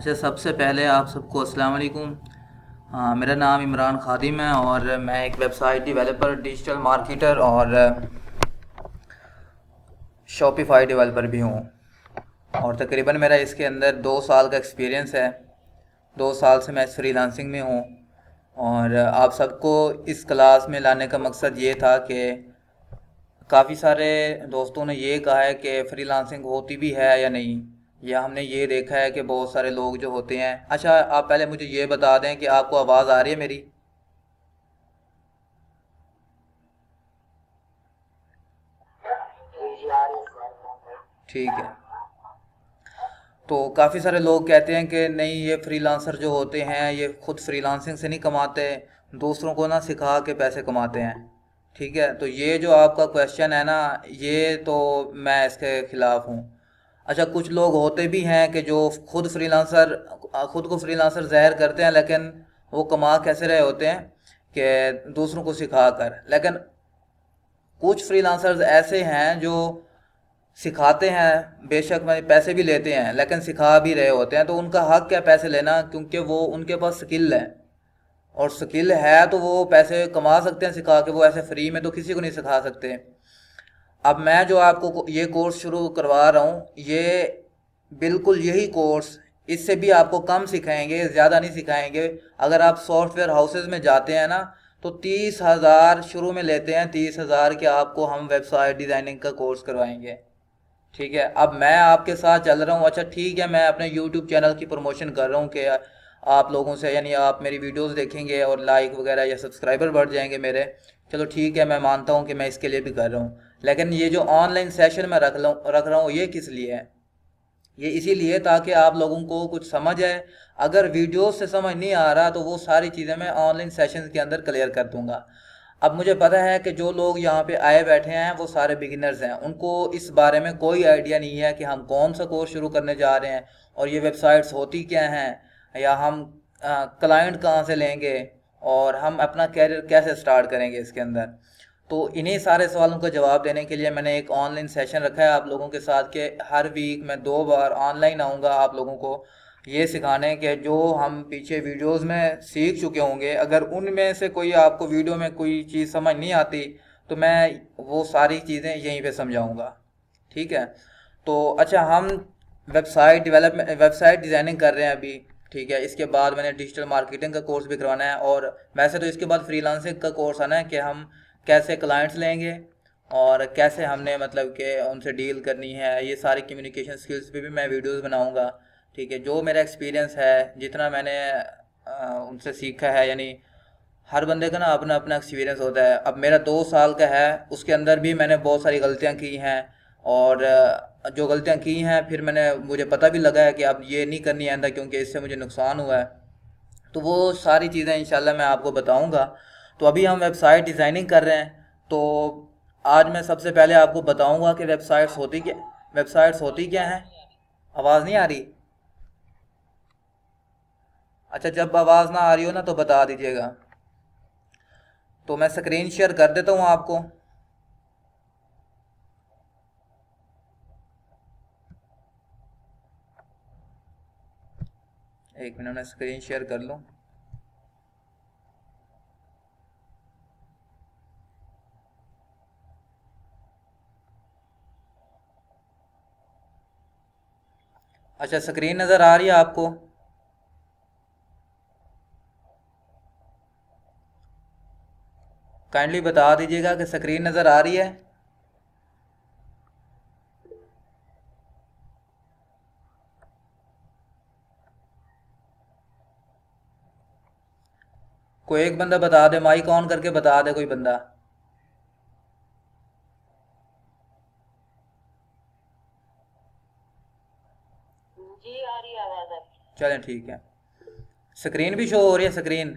अच्छा, सबसे पहले आप सबको अस्सलाम वालेकुम। हाँ, मेरा नाम इमरान खादिम है और मैं एक वेबसाइट डेवलपर, डिजिटल मार्केटर और शॉपिफाई डेवलपर भी हूँ। और तकरीबन मेरा इसके अंदर 2 साल का एक्सपीरियंस है। 2 साल से मैं फ्रीलांसिंग में हूँ। और आप सबको इस क्लास में लाने का मकसद ये था कि काफ़ी सारे दोस्तों ने ये कहा है कि फ्रीलांसिंग होती भी है या नहीं, या हमने ये देखा है कि बहुत सारे लोग जो होते हैं। अच्छा, आप पहले मुझे ये बता दें कि आपको आवाज़ आ रही है मेरी? ठीक है। तो काफ़ी सारे लोग कहते हैं कि नहीं, ये फ्रीलांसर जो होते हैं ये खुद फ्रीलांसिंग से नहीं कमाते, दूसरों को ना सिखा के पैसे कमाते हैं। ठीक है, तो ये जो आपका क्वेश्चन है ना, ये तो मैं इसके खिलाफ हूँ। अच्छा, कुछ लोग होते भी हैं कि जो खुद को फ्रीलांसर ज़ाहिर करते हैं, लेकिन वो कमा कैसे रहे होते हैं कि दूसरों को सिखा कर। लेकिन कुछ फ्रीलांसर्स ऐसे हैं जो सिखाते हैं, बेशक मैं पैसे भी लेते हैं, लेकिन सिखा भी रहे होते हैं। तो उनका हक क्या पैसे लेना, क्योंकि वो उनके पास स्किल है। और स्किल है तो वो पैसे कमा सकते हैं सिखा के, वो ऐसे फ्री में तो किसी को नहीं सिखा सकते। अब मैं जो आपको ये कोर्स शुरू करवा रहा हूँ, ये बिल्कुल यही कोर्स, इससे भी आपको कम सिखाएंगे, ज़्यादा नहीं सिखाएंगे। अगर आप सॉफ्टवेयर हाउसेज में जाते हैं ना, तो 30,000 शुरू में लेते हैं, 30,000 के आपको हम वेबसाइट डिज़ाइनिंग का कोर्स करवाएंगे। ठीक है, अब मैं आपके साथ चल रहा हूँ। अच्छा ठीक है, मैं अपने यूट्यूब चैनल की प्रमोशन कर रहा हूँ कि आप लोगों से, यानी आप मेरी वीडियोस देखेंगे और लाइक वगैरह या सब्सक्राइबर बढ़ जाएंगे मेरे। चलो ठीक है, मैं मानता हूँ कि मैं इसके लिए भी कर रहा हूँ। लेकिन ये जो ऑनलाइन सेशन मैं रख रहा हूँ, ये किस लिए है? ये इसीलिए ताकि आप लोगों को कुछ समझ आए। अगर वीडियो से समझ नहीं आ रहा तो वो सारी चीज़ें मैं ऑनलाइन सेशन के अंदर क्लियर कर दूंगा। अब मुझे पता है कि जो लोग यहाँ पे आए बैठे हैं वो सारे बिगिनर्स हैं, उनको इस बारे में कोई आइडिया नहीं है कि हम कौन सा कोर्स शुरू करने जा रहे हैं, और ये वेबसाइट्स होती क्या हैं, या हम क्लाइंट कहाँ से लेंगे, और हम अपना कैरियर कैसे स्टार्ट करेंगे इसके अंदर। तो इन्हीं सारे सवालों का जवाब देने के लिए मैंने एक ऑनलाइन सेशन रखा है आप लोगों के साथ, के हर वीक मैं 2 बार ऑनलाइन आऊँगा आप लोगों को ये सिखाने के जो हम पीछे वीडियोस में सीख चुके होंगे। अगर उनमें से कोई आपको वीडियो में कोई चीज़ समझ नहीं आती, तो मैं वो सारी चीज़ें यहीं पे समझाऊंगा। ठीक है। तो अच्छा, हम वेबसाइट डिज़ाइनिंग कर रहे हैं अभी। ठीक है, इसके बाद मैंने डिजिटल मार्केटिंग का कोर्स भी करवाना है, और वैसे तो इसके बाद फ्रीलांसिंग का कोर्स आना है कि हम कैसे क्लाइंट्स लेंगे और कैसे हमने मतलब कि उनसे डील करनी है। ये सारी कम्युनिकेशन स्किल्स पे भी मैं वीडियोस बनाऊंगा। ठीक है, जो मेरा एक्सपीरियंस है, जितना मैंने उनसे सीखा है, यानी हर बंदे का ना अपना अपना एक्सपीरियंस होता है। अब मेरा 2 साल का है, उसके अंदर भी मैंने बहुत सारी गलतियाँ की हैं। और जो गलतियाँ की हैं, फिर मुझे पता भी लगा है कि अब ये नहीं करनी आइंदा, क्योंकि इससे मुझे नुकसान हुआ है। तो वो सारी चीज़ें इंशाल्लाह मैं आपको बताऊंगा। तो अभी हम वेबसाइट डिज़ाइनिंग कर रहे हैं। तो आज मैं सबसे पहले आपको बताऊंगा कि वेबसाइट्स होती क्या हैं। आवाज़ नहीं आ रही? अच्छा, जब आवाज़ ना आ रही हो ना तो बता दीजिएगा। तो मैं स्क्रीन शेयर कर देता हूँ आपको। एक मिनट में स्क्रीन शेयर कर लूँ। अच्छा, स्क्रीन नज़र आ रही है आपको? काइंडली बता दीजिएगा कि स्क्रीन नज़र आ रही है। कोई एक बंदा बता दे, माइक ऑन करके बता दे कोई बंदा। जी आ रही है आवाज आपकी। चलें ठीक है। स्क्रीन भी शो हो रही है, स्क्रीन?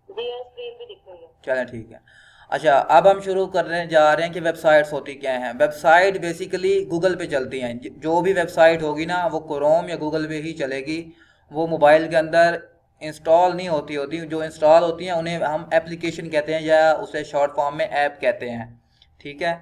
जी स्क्रीन भी दिख रही है। चलें ठीक है। अच्छा, अब हम शुरू करने जा रहे हैं कि वेबसाइट्स होती क्या हैं। वेबसाइट बेसिकली गूगल पे चलती हैं। जो भी वेबसाइट होगी ना, वो क्रोम या गूगल पे ही चलेगी। वो मोबाइल के अंदर इंस्टॉल नहीं होती। जो इंस्टॉल होती हैं उन्हें हम एप्लीकेशन कहते हैं, या उसे शॉर्ट फॉर्म में ऐप कहते हैं। ठीक है।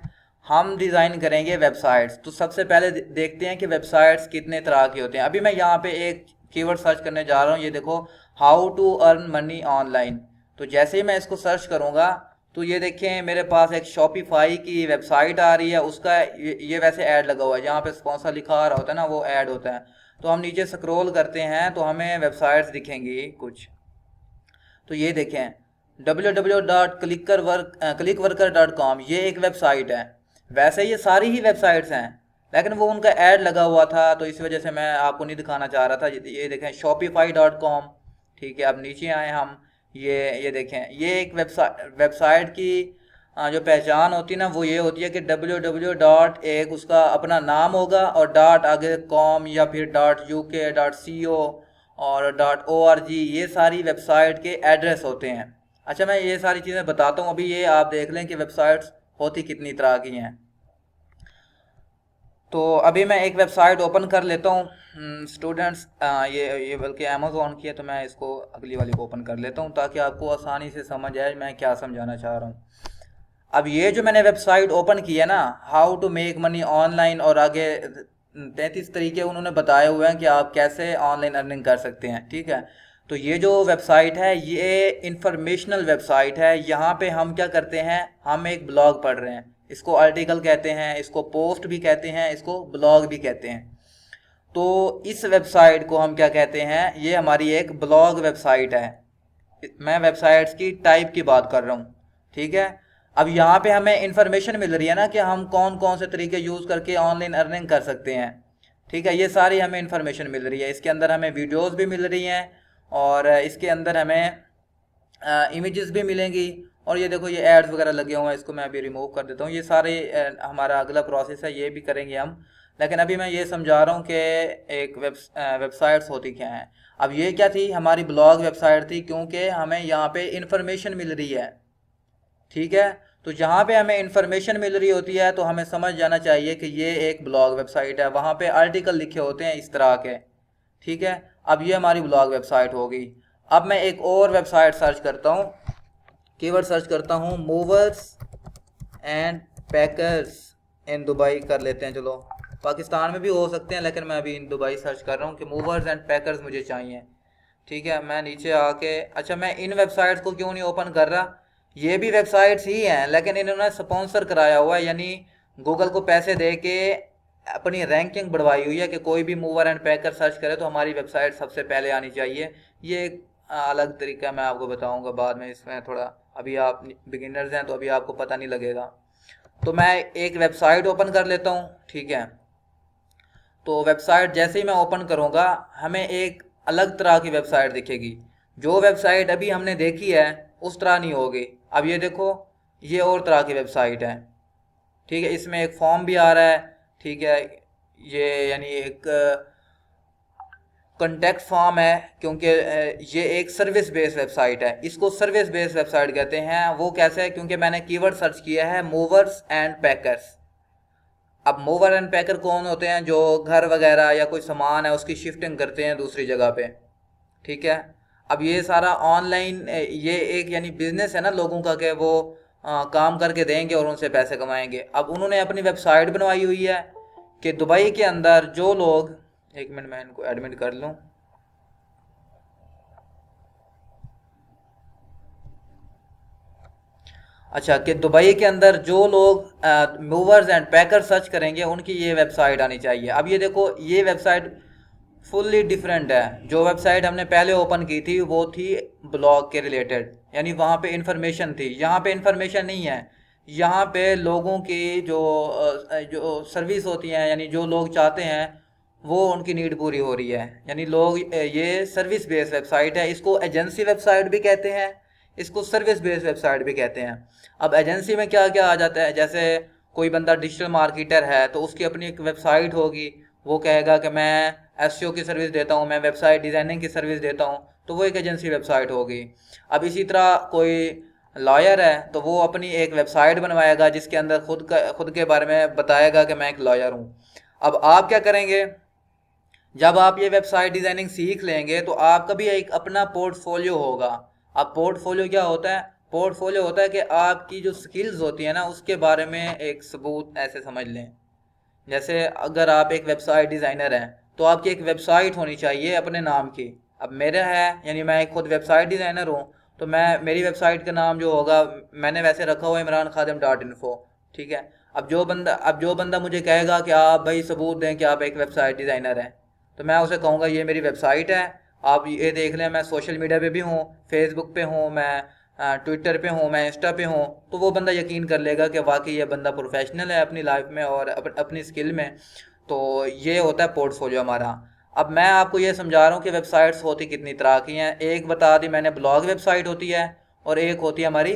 हम डिज़ाइन करेंगे वेबसाइट्स। तो सबसे पहले देखते हैं कि वेबसाइट्स कितने तरह के होते हैं। अभी मैं यहाँ पे एक कीवर्ड सर्च करने जा रहा हूँ, ये देखो, how to earn money online. तो जैसे ही मैं इसको सर्च करूँगा तो ये देखें मेरे पास एक शॉपिफाई की वेबसाइट आ रही है, उसका ये वैसे ऐड लगा हुआ है, जहाँ पे स्पॉन्सर लिखा आ रहा होता है ना, वो ऐड होता है। तो हम नीचे स्क्रॉल करते हैं तो हमें वेबसाइट्स दिखेंगी कुछ। तो ये देखें www.clickworker.com, ये एक वेबसाइट है। वैसे ये सारी ही वेबसाइट्स हैं, लेकिन वो उनका ऐड लगा हुआ था तो इस वजह से मैं आपको नहीं दिखाना चाह रहा था। ये देखें shopify.com। ठीक है, अब नीचे आए हम, ये देखें, ये एक वेबसाइट की जो पहचान होती है ना, वो ये होती है कि www डॉट एक उसका अपना नाम होगा और डॉट आगे कॉम या फिर .uk.co और .org, ये सारी वेबसाइट के एड्रेस होते हैं। अच्छा, मैं ये सारी चीज़ें बताता हूँ। अभी ये आप देख लें कि वेबसाइट्स होती कितनी तरह की हैं। तो अभी मैं एक वेबसाइट ओपन कर लेता हूँ स्टूडेंट्स, ये बल्कि अमेज़ॉन की है, तो मैं इसको अगली वाली को ओपन कर लेता हूँ ताकि आपको आसानी से समझ आए मैं क्या समझाना चाह रहा हूँ। अब ये जो मैंने वेबसाइट ओपन की है ना, how to make money online, और आगे 33 तरीके उन्होंने बताए हुए हैं कि आप कैसे ऑनलाइन अर्निंग कर सकते हैं। ठीक है, तो ये जो वेबसाइट है ये इंफॉर्मेशनल वेबसाइट है। यहाँ पे हम क्या करते हैं, हम एक ब्लॉग पढ़ रहे हैं, इसको आर्टिकल कहते हैं, इसको पोस्ट भी कहते हैं, इसको ब्लॉग भी कहते हैं। तो इस वेबसाइट को हम क्या कहते हैं, ये हमारी एक ब्लॉग वेबसाइट है। मैं वेबसाइट्स की टाइप की बात कर रहा हूँ। ठीक है, अब यहाँ पे हमें इंफॉर्मेशन मिल रही है ना कि हम कौन कौन से तरीके यूज़ करके ऑनलाइन अर्निंग कर सकते हैं। ठीक है, ये सारी हमें इंफॉर्मेशन मिल रही है। इसके अंदर हमें वीडियोस भी मिल रही हैं और इसके अंदर हमें इमेजेस भी मिलेंगी। और ये देखो, ये एड्स वगैरह लगे हुए हैं, इसको मैं अभी रिमूव कर देता हूँ। ये सारे हमारा अगला प्रोसेस है, ये भी करेंगे हम। लेकिन अभी मैं ये समझा रहा हूँ कि एक वेबसाइट्स होती क्या हैं। अब ये क्या थी, हमारी ब्लॉग वेबसाइट थी, क्योंकि हमें यहाँ पे इंफॉर्मेशन मिल रही है। ठीक है, तो जहाँ पे हमें इंफॉर्मेशन मिल रही होती है तो हमें समझ जाना चाहिए कि ये एक ब्लॉग वेबसाइट है। वहाँ पे आर्टिकल लिखे होते हैं इस तरह के। ठीक है, अब ये हमारी ब्लॉग वेबसाइट होगी। अब मैं एक और वेबसाइट सर्च करता हूँ, कीवर्ड सर्च करता हूँ, movers and packers in Dubai कर लेते हैं। चलो, पाकिस्तान में भी हो सकते हैं, लेकिन मैं अभी इन दुबई सर्च कर रहा हूँ कि मूवर्स एंड पैकर्स मुझे चाहिए। ठीक है, मैं नीचे आके, अच्छा, मैं इन वेबसाइट्स को क्यों नहीं ओपन कर रहा, ये भी वेबसाइट्स ही हैं लेकिन इन्होंने स्पॉन्सर कराया हुआ है, यानी गूगल को पैसे दे के अपनी रैंकिंग बढ़वाई हुई है कि कोई भी मूवर एंड पैकर सर्च करे तो हमारी वेबसाइट सबसे पहले आनी चाहिए। ये एक अलग तरीका मैं आपको बताऊंगा बाद में, इसमें थोड़ा, अभी आप बिगिनर्स हैं तो अभी आपको पता नहीं लगेगा। तो मैं एक वेबसाइट ओपन कर लेता हूँ। ठीक है, तो वेबसाइट जैसे ही मैं ओपन करूँगा हमें एक अलग तरह की वेबसाइट दिखेगी। जो वेबसाइट अभी हमने देखी है उस तरह नहीं होगी। अब ये देखो, ये और तरह की वेबसाइट है। ठीक है, इसमें एक फॉर्म भी आ रहा है। ठीक है, ये यानी एक कॉन्टैक्ट फॉर्म है, क्योंकि ये एक सर्विस बेस्ड वेबसाइट है, इसको सर्विस बेस्ड वेबसाइट कहते हैं। वो कैसे है, क्योंकि मैंने कीवर्ड सर्च किया है मूवर्स एंड पैकर्स। अब मूवर एंड पैकर कौन होते हैं, जो घर वगैरह या कोई सामान है उसकी शिफ्टिंग करते हैं दूसरी जगह पे। ठीक है, अब ये सारा ऑनलाइन, ये एक यानी बिजनेस है ना लोगों का, कि वो काम करके देंगे और उनसे पैसे कमाएंगे। अब उन्होंने अपनी वेबसाइट बनवाई हुई है कि दुबई के अंदर जो लोग, एक मिनट मैं इनको एडमिट कर लूँ। अच्छा, कि दुबई के अंदर जो लोग मूवर्स एंड पैकर सर्च करेंगे उनकी ये वेबसाइट आनी चाहिए। अब ये देखो, ये वेबसाइट फुल्ली डिफरेंट है। जो वेबसाइट हमने पहले ओपन की थी वो थी ब्लॉग के रिलेटेड, यानी वहाँ पे इंफॉर्मेशन थी। यहाँ पे इंफॉर्मेशन नहीं है, यहाँ पे लोगों की जो सर्विस होती हैं, यानी जो लोग चाहते हैं वो उनकी नीड पूरी हो रही है। यानी लोग, ये सर्विस बेस्ड वेबसाइट है। इसको एजेंसी वेबसाइट भी कहते हैं, इसको सर्विस बेस्ड वेबसाइट भी कहते हैं। अब एजेंसी में क्या क्या आ जाता है, जैसे कोई बंदा डिजिटल मार्केटर है तो उसकी अपनी एक वेबसाइट होगी, वो कहेगा कि मैं एसईओ की सर्विस देता हूँ, मैं वेबसाइट डिज़ाइनिंग की सर्विस देता हूँ, तो वो एक एजेंसी वेबसाइट होगी। अब इसी तरह कोई लॉयर है तो वो अपनी एक वेबसाइट बनवाएगा जिसके अंदर खुद के बारे में बताएगा कि मैं एक लॉयर हूँ। अब आप क्या करेंगे, जब आप ये वेबसाइट डिज़ाइनिंग सीख लेंगे तो आपका भी एक अपना पोर्टफोलियो होगा। अब पोर्टफोलियो क्या होता है, पोर्टफोलियो होता है कि आपकी जो स्किल्स होती है ना उसके बारे में एक सबूत, ऐसे समझ लें। जैसे अगर आप एक वेबसाइट डिज़ाइनर हैं तो आपकी एक वेबसाइट होनी चाहिए अपने नाम की। अब मेरा है, यानी मैं एक खुद वेबसाइट डिज़ाइनर हूँ, तो मेरी वेबसाइट का नाम जो होगा, मैंने वैसे रखा हुआ है imrankhadem.info, ठीक है। अब जो बंदा मुझे कहेगा कि आप भाई सबूत दें कि आप एक वेबसाइट डिज़ाइनर हैं, तो मैं उसे कहूँगा ये मेरी वेबसाइट है, आप ये देख लें। मैं सोशल मीडिया पे भी हूँ, फेसबुक पे हूँ, मैं ट्विटर पे हूँ, मैं इंस्टा पे हूँ, तो वो बंदा यकीन कर लेगा कि वाकई ये बंदा प्रोफेशनल है अपनी लाइफ में और अपनी स्किल में। तो ये होता है पोर्टफोलियो हमारा। अब मैं आपको ये समझा रहा हूँ कि वेबसाइट्स होती कितनी तरह की हैं। एक बता दी मैंने, ब्लॉग वेबसाइट होती है, और एक होती है हमारी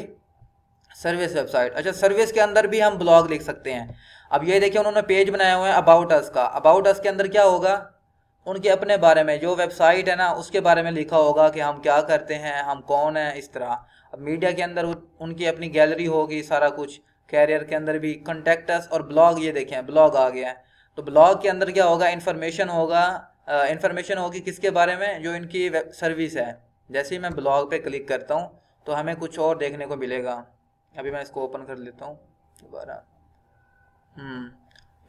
सर्विस वेबसाइट। अच्छा, सर्विस के अंदर भी हम ब्लॉग लिख सकते हैं। अब ये देखिए उन्होंने पेज बनाया हुआ है अबाउट अस का। अबाउट अस के अंदर क्या होगा, उनके अपने बारे में, जो वेबसाइट है ना उसके बारे में लिखा होगा कि हम क्या करते हैं, हम कौन हैं, इस तरह। अब मीडिया के अंदर उनकी अपनी गैलरी होगी, सारा कुछ। कैरियर के अंदर भी कॉन्टैक्ट अस और ब्लॉग, ये देखें ब्लॉग आ गया है। तो ब्लॉग के अंदर क्या होगा, इन्फॉर्मेशन होगा, इन्फॉर्मेशन होगी किसके बारे में, जो इनकी सर्विस है। जैसे ही मैं ब्लॉग पे क्लिक करता हूँ तो हमें कुछ और देखने को मिलेगा। अभी मैं इसको ओपन कर लेता हूँ दोबारा।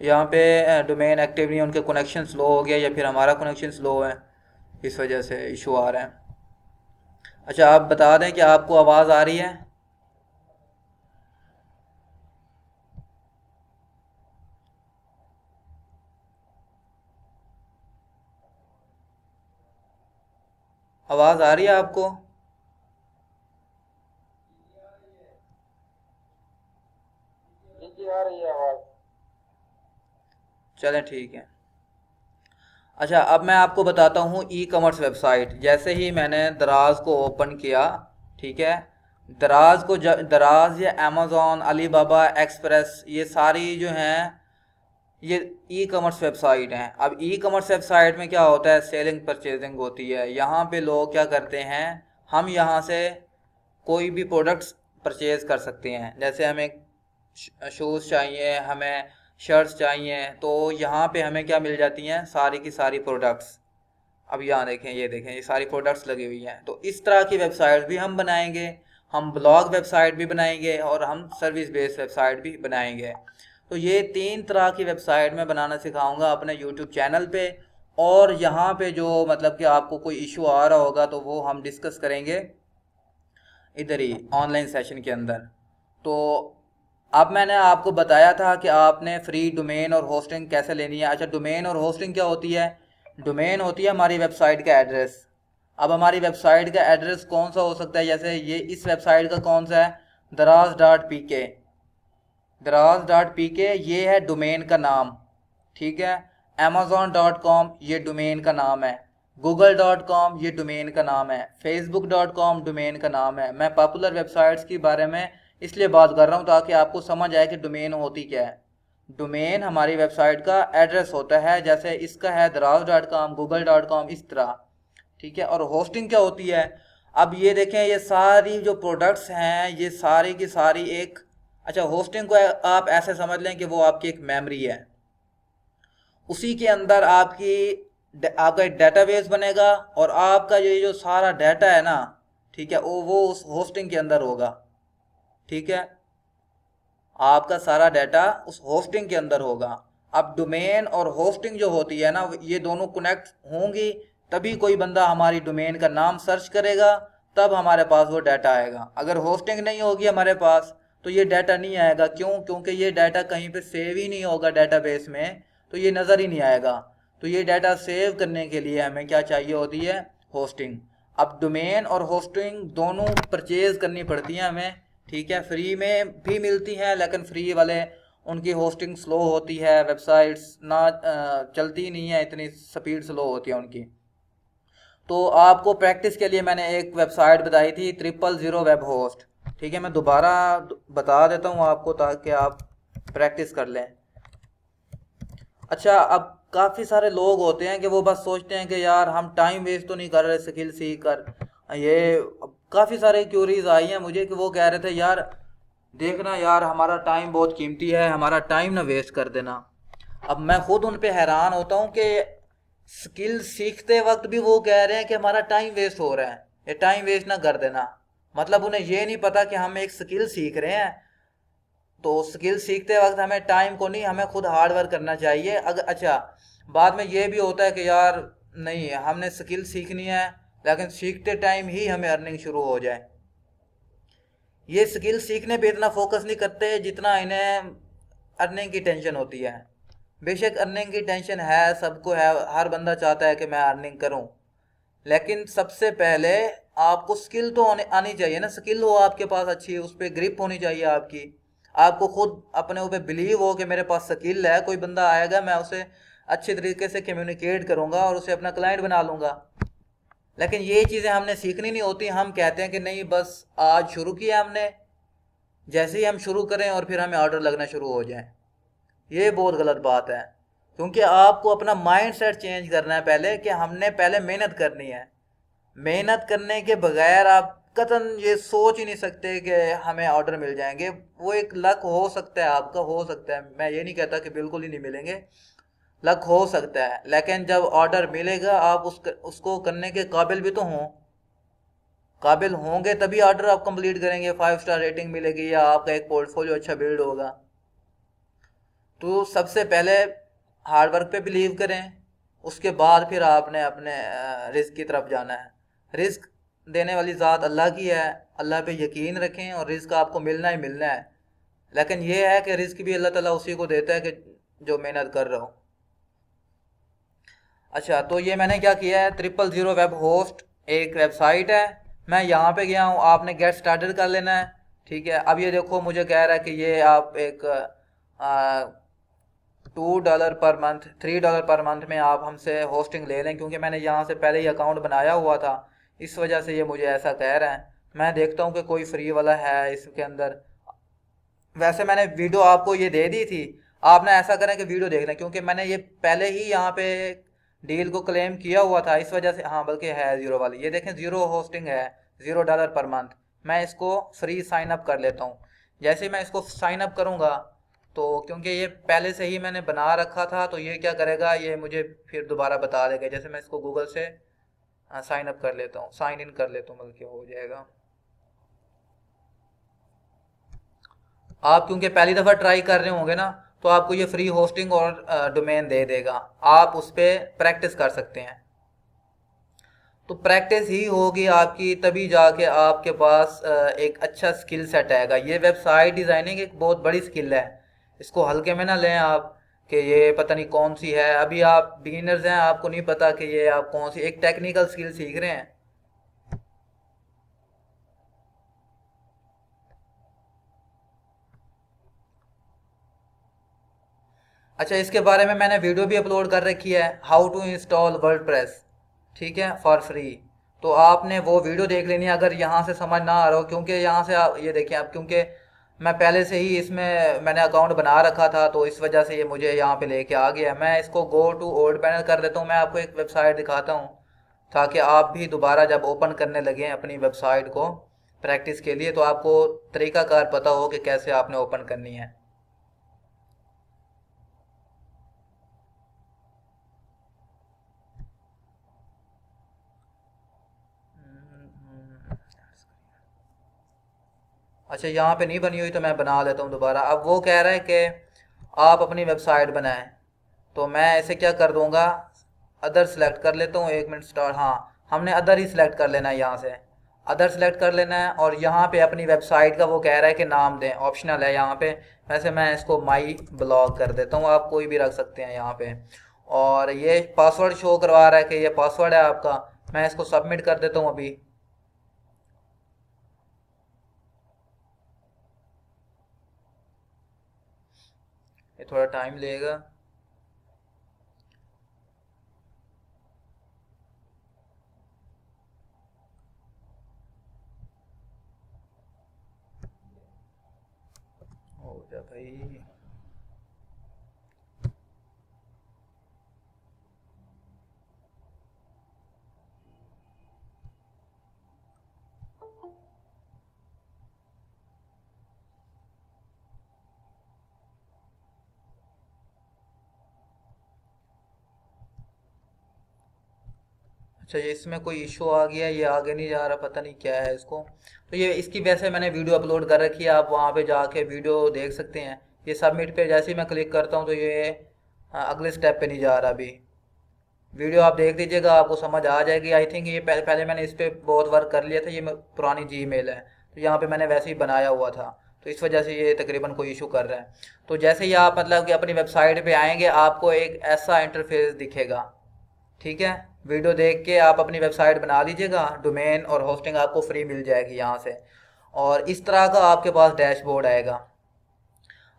यहाँ पे डोमेन एक्टिव नहीं है, उनके कनेक्शन स्लो हो गया, या फिर हमारा कनेक्शन स्लो है, इस वजह से इशू आ रहा है। अच्छा, आप बता दें कि आपको आवाज़ आ रही है? आवाज़ आ रही है आपको? जी जी आ रही है आवाज़। चलें ठीक है। अच्छा, अब मैं आपको बताता हूँ ई कॉमर्स वेबसाइट। जैसे ही मैंने दराज को ओपन किया, ठीक है, दराज या अमेज़ॉन, अलीबाबा, एक्सप्रेस, ये सारी जो हैं ये ई कॉमर्स वेबसाइट हैं। अब ई कॉमर्स वेबसाइट में क्या होता है, सेलिंग परचेजिंग होती है। यहाँ पे लोग क्या करते हैं, हम यहाँ से कोई भी प्रोडक्ट्स परचेज कर सकते हैं। जैसे हमें शूज़ चाहिए, हमें शर्ट्स चाहिए, तो यहाँ पे हमें क्या मिल जाती हैं, सारी की सारी प्रोडक्ट्स। अब यहाँ देखें, ये देखें, ये सारी प्रोडक्ट्स लगी हुई हैं। तो इस तरह की वेबसाइट भी हम बनाएंगे, हम ब्लॉग वेबसाइट भी बनाएंगे, और हम सर्विस बेस्ड वेबसाइट भी बनाएंगे। तो ये 3 तरह की वेबसाइट मैं बनाना सिखाऊंगा अपने यूट्यूब चैनल पे। और यहाँ पे जो मतलब कि आपको कोई इशू आ रहा होगा तो वो हम डिस्कस करेंगे इधर ही ऑनलाइन सेशन के अंदर। तो अब मैंने आपको बताया था कि आपने फ्री डोमेन और होस्टिंग कैसे लेनी है। अच्छा, डोमेन और होस्टिंग क्या होती है? डोमेन होती है हमारी वेबसाइट का एड्रेस। अब हमारी वेबसाइट का एड्रेस कौन सा हो सकता है, जैसे ये इस वेबसाइट का कौन सा है, दराज.pk। दराज.pk ये है डोमेन का नाम, ठीक है। amazon.com ये डोमेन का नाम है, google.com ये डोमेन का नाम है, facebook.com डोमेन का नाम है। मैं पॉपुलर वेबसाइट्स के बारे में इसलिए बात कर रहा हूँ ताकि आपको समझ आए कि डोमेन होती क्या है। डोमेन हमारी वेबसाइट का एड्रेस होता है, जैसे इसका है दराज.com, google.com, इस तरह, ठीक है। और होस्टिंग क्या होती है? अब ये देखें, ये सारी जो प्रोडक्ट्स हैं ये सारी की सारी एक, अच्छा, होस्टिंग को आप ऐसे समझ लें कि वो आपकी एक मेमोरी है। उसी के अंदर आपका एक डेटाबेस बनेगा, और आपका ये जो सारा डाटा है ना, ठीक है, वो उस होस्टिंग के अंदर होगा, ठीक है। आपका सारा डाटा उस होस्टिंग के अंदर होगा। अब डोमेन और होस्टिंग जो होती है ना, ये दोनों कनेक्ट होंगी, तभी कोई बंदा हमारी डोमेन का नाम सर्च करेगा, तब हमारे पास वो डाटा आएगा। अगर होस्टिंग नहीं होगी हमारे पास तो ये डाटा नहीं आएगा। क्यों? क्योंकि ये डाटा कहीं पे सेव ही नहीं होगा डेटाबेस में, तो ये नज़र ही नहीं आएगा। तो ये डाटा सेव करने के लिए हमें क्या चाहिए होती है, होस्टिंग। अब डोमेन और होस्टिंग दोनों परचेज करनी पड़ती हैं हमें, ठीक है। फ्री में भी मिलती हैं, लेकिन फ्री वाले उनकी होस्टिंग स्लो होती है, वेबसाइट्स ना चलती नहीं है, इतनी स्पीड स्लो होती है उनकी। तो आपको प्रैक्टिस के लिए मैंने एक वेबसाइट बताई थी, 000 वेब होस्ट, ठीक है। मैं दोबारा बता देता हूँ आपको ताकि आप प्रैक्टिस कर लें। अच्छा, अब काफ़ी सारे लोग होते हैं कि वो बस सोचते हैं कि यार हम टाइम वेस्ट तो नहीं कर रहे स्किल सीख कर। ये काफ़ी सारे क्यूरीज आई हैं मुझे कि वो कह रहे थे यार देखना यार हमारा टाइम बहुत कीमती है, हमारा टाइम ना वेस्ट कर देना। अब मैं खुद उन पे हैरान होता हूँ कि स्किल सीखते वक्त भी वो कह रहे हैं कि हमारा टाइम वेस्ट हो रहा है, ये टाइम वेस्ट ना कर देना। मतलब उन्हें ये नहीं पता कि हम एक स्किल सीख रहे हैं, तो स्किल सीखते वक्त हमें टाइम को नहीं, हमें खुद हार्ड वर्क करना चाहिए। अगर अच्छा, बाद में ये भी होता है कि यार नहीं हमने स्किल सीखनी है, लेकिन सीखते टाइम ही हमें अर्निंग शुरू हो जाए। ये स्किल सीखने पे इतना फोकस नहीं करते जितना इन्हें अर्निंग की टेंशन होती है। बेशक अर्निंग की टेंशन है, सबको है, हर बंदा चाहता है कि मैं अर्निंग करूं, लेकिन सबसे पहले आपको स्किल तो आनी चाहिए ना। स्किल हो आपके पास अच्छी, उस पर ग्रिप होनी चाहिए आपकी, आपको खुद अपने ऊपर बिलीव हो कि मेरे पास स्किल है, कोई बंदा आएगा मैं उसे अच्छे तरीके से कम्युनिकेट करूंगा और उसे अपना क्लाइंट बना लूंगा। लेकिन ये चीज़ें हमने सीखनी नहीं होती, हम कहते हैं कि नहीं बस आज शुरू किया हमने, जैसे ही हम शुरू करें और फिर हमें ऑर्डर लगना शुरू हो जाए। ये बहुत गलत बात है, क्योंकि आपको अपना माइंड सेट चेंज करना है पहले, कि हमने पहले मेहनत करनी है। मेहनत करने के बगैर आप कतन ये सोच ही नहीं सकते कि हमें ऑर्डर मिल जाएंगे। वो एक लक हो सकता है, आपका हो सकता है, मैं ये नहीं कहता कि बिल्कुल ही नहीं मिलेंगे, लक हो सकता है, लेकिन जब ऑर्डर मिलेगा आप उसको करने के काबिल भी तो हों। काबिल होंगे तभी ऑर्डर आप कंप्लीट करेंगे, 5 स्टार रेटिंग मिलेगी या आपका एक पोर्टफोलियो अच्छा बिल्ड होगा। तो सबसे पहले हार्ड वर्क पे बिलीव करें, उसके बाद फिर आपने अपने रिस्क की तरफ जाना है। रिस्क देने वाली ज़ात अल्लाह की है, अल्लाह पे यकीन रखें और रिस्क आपको मिलना ही मिलना है। लेकिन ये है कि रिस्क भी अल्लाह ताला उसी को देता है कि जो मेहनत कर रहा हो। अच्छा, तो ये मैंने क्या किया है, 000 वेब होस्ट एक वेबसाइट है, मैं यहाँ पे गया हूँ, आपने गेट स्टार्टेड कर लेना है। ठीक है, अब ये देखो मुझे कह रहा है कि ये आप एक $2 पर मंथ, $3 पर मंथ में आप हमसे होस्टिंग ले लें, क्योंकि मैंने यहाँ से पहले ही अकाउंट बनाया हुआ था, इस वजह से ये मुझे ऐसा कह रहा है। मैं देखता हूँ कि कोई फ्री वाला है इसके अंदर। वैसे मैंने वीडियो आपको ये दे दी थी, आपने ऐसा करें कि वीडियो देख लें, क्योंकि मैंने ये पहले ही यहाँ पे डील को क्लेम किया हुआ था, इस वजह से। हाँ, बल्कि है ज़ीरो वाली, ये देखें ज़ीरो होस्टिंग है, $0 पर मंथ। मैं इसको फ्री साइन अप कर लेता हूँ। जैसे ही मैं इसको साइन अप करूँगा, तो क्योंकि ये पहले से ही मैंने बना रखा था, तो ये क्या करेगा, ये मुझे फिर दोबारा बता देगा। जैसे मैं इसको गूगल से साइन अप कर लेता हूँ, साइन इन कर लेता हूँ, बल्कि हो जाएगा। आप क्योंकि पहली दफ़ा ट्राई कर रहे होंगे ना, तो आपको ये फ्री होस्टिंग और डोमेन दे देगा, आप उस पर प्रैक्टिस कर सकते हैं। तो प्रैक्टिस ही होगी आपकी, तभी जाके आपके पास एक अच्छा स्किल सेट आएगा। ये वेबसाइट डिज़ाइनिंग एक बहुत बड़ी स्किल है, इसको हल्के में ना लें आप कि ये पता नहीं कौन सी है। अभी आप बिगिनर्स हैं, आपको नहीं पता कि ये आप कौन सी एक टेक्निकल स्किल सीख रहे हैं। अच्छा, इसके बारे में मैंने वीडियो भी अपलोड कर रखी है, हाउ टू इंस्टॉल वर्डप्रेस, ठीक है, फॉर फ्री। तो आपने वो वीडियो देख लेनी है अगर यहाँ से समझ ना आ रहा हो, क्योंकि यहाँ से आप ये देखिए, आप क्योंकि मैं पहले से ही इसमें मैंने अकाउंट बना रखा था, तो इस वजह से ये मुझे यहाँ पे लेके आ गया। मैं इसको गो टू ओल्ड पैनल कर देता हूँ, मैं आपको एक वेबसाइट दिखाता हूँ, ताकि आप भी दोबारा जब ओपन करने लगे अपनी वेबसाइट को प्रैक्टिस के लिए, तो आपको तरीकाकार पता हो कि कैसे आपने ओपन करनी है। अच्छा, यहाँ पे नहीं बनी हुई तो मैं बना लेता हूँ दोबारा। अब वो कह रहा है कि आप अपनी वेबसाइट बनाएं, तो मैं ऐसे क्या कर दूँगा, अदर सेलेक्ट कर लेता हूँ, 1 मिनट स्टार्ट। हाँ, हमने अदर ही सिलेक्ट कर लेना है, यहाँ से अदर सेलेक्ट कर लेना है, और यहाँ पे अपनी वेबसाइट का वो कह रहा है कि नाम दें, ऑप्शनल है यहाँ पे। वैसे मैं इसको माई ब्लॉग कर देता हूँ, आप कोई भी रख सकते हैं यहाँ पे। और ये पासवर्ड शो करवा रहा है कि ये पासवर्ड है आपका, मैं इसको सबमिट कर देता हूँ अभी। ये थोड़ा टाइम लेगा। हो जा भाई। अच्छा, ये इसमें कोई इशू आ गया, ये आगे नहीं जा रहा, पता नहीं क्या है इसको। तो ये इसकी वजह से मैंने वीडियो अपलोड कर रखी है, आप वहाँ पे जाके वीडियो देख सकते हैं। ये सबमिट पे जैसे ही मैं क्लिक करता हूँ तो ये अगले स्टेप पे नहीं जा रहा। अभी वीडियो आप देख लीजिएगा, आपको समझ आ जाएगी। आई थिंक ये पहले मैंने इस पर बहुत वर्क कर लिया था। ये पुरानी जीमेल है, तो यहाँ पे मैंने वैसे ही बनाया हुआ था, तो इस वजह से ये तकरीबन कोई इशू कर रहा है। तो जैसे ही आप मतलब कि अपनी वेबसाइट पे आएंगे, आपको एक ऐसा इंटरफेस दिखेगा, ठीक है। वीडियो देख के आप अपनी वेबसाइट बना लीजिएगा, डोमेन और होस्टिंग आपको फ्री मिल जाएगी यहाँ से, और इस तरह का आपके पास डैशबोर्ड आएगा।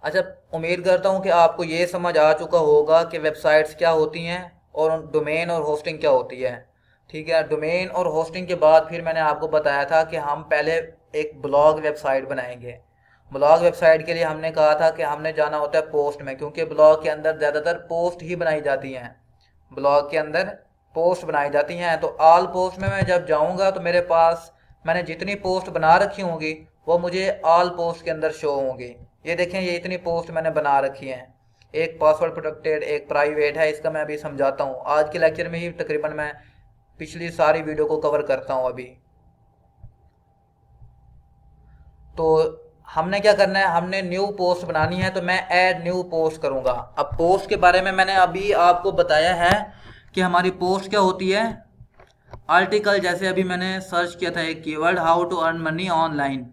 अच्छा, उम्मीद करता हूँ कि आपको ये समझ आ चुका होगा कि वेबसाइट्स क्या होती हैं और डोमेन और होस्टिंग क्या होती है, ठीक है। डोमेन और होस्टिंग के बाद फिर मैंने आपको बताया था कि हम पहले एक ब्लॉग वेबसाइट बनाएंगे। ब्लॉग वेबसाइट के लिए हमने कहा था कि हमने जाना होता है पोस्ट में, क्योंकि ब्लॉग के अंदर ज़्यादातर पोस्ट ही बनाई जाती हैं। ब्लॉग के अंदर पोस्ट बनाई जाती हैं, तो ऑल पोस्ट में मैं जब जाऊंगा तो मेरे पास मैंने जितनी पोस्ट बना रखी होंगी वो मुझे ऑल पोस्ट के अंदर शो होंगी। ये देखें, ये इतनी पोस्ट मैंने बना रखी हैं। एक पासवर्ड प्रोटेक्टेड, एक प्राइवेट है, इसका मैं अभी समझाता हूँ। आज के लेक्चर में ही तकरीबन मैं पिछली सारी वीडियो को कवर करता हूँ अभी। तो हमने क्या करना है, हमने न्यू पोस्ट बनानी है, तो मैं ऐड न्यू पोस्ट करूँगा। अब पोस्ट के बारे में मैंने अभी आपको बताया है कि हमारी पोस्ट क्या होती है। आर्टिकल, जैसे अभी मैंने सर्च किया था एक keyword, how to earn money online,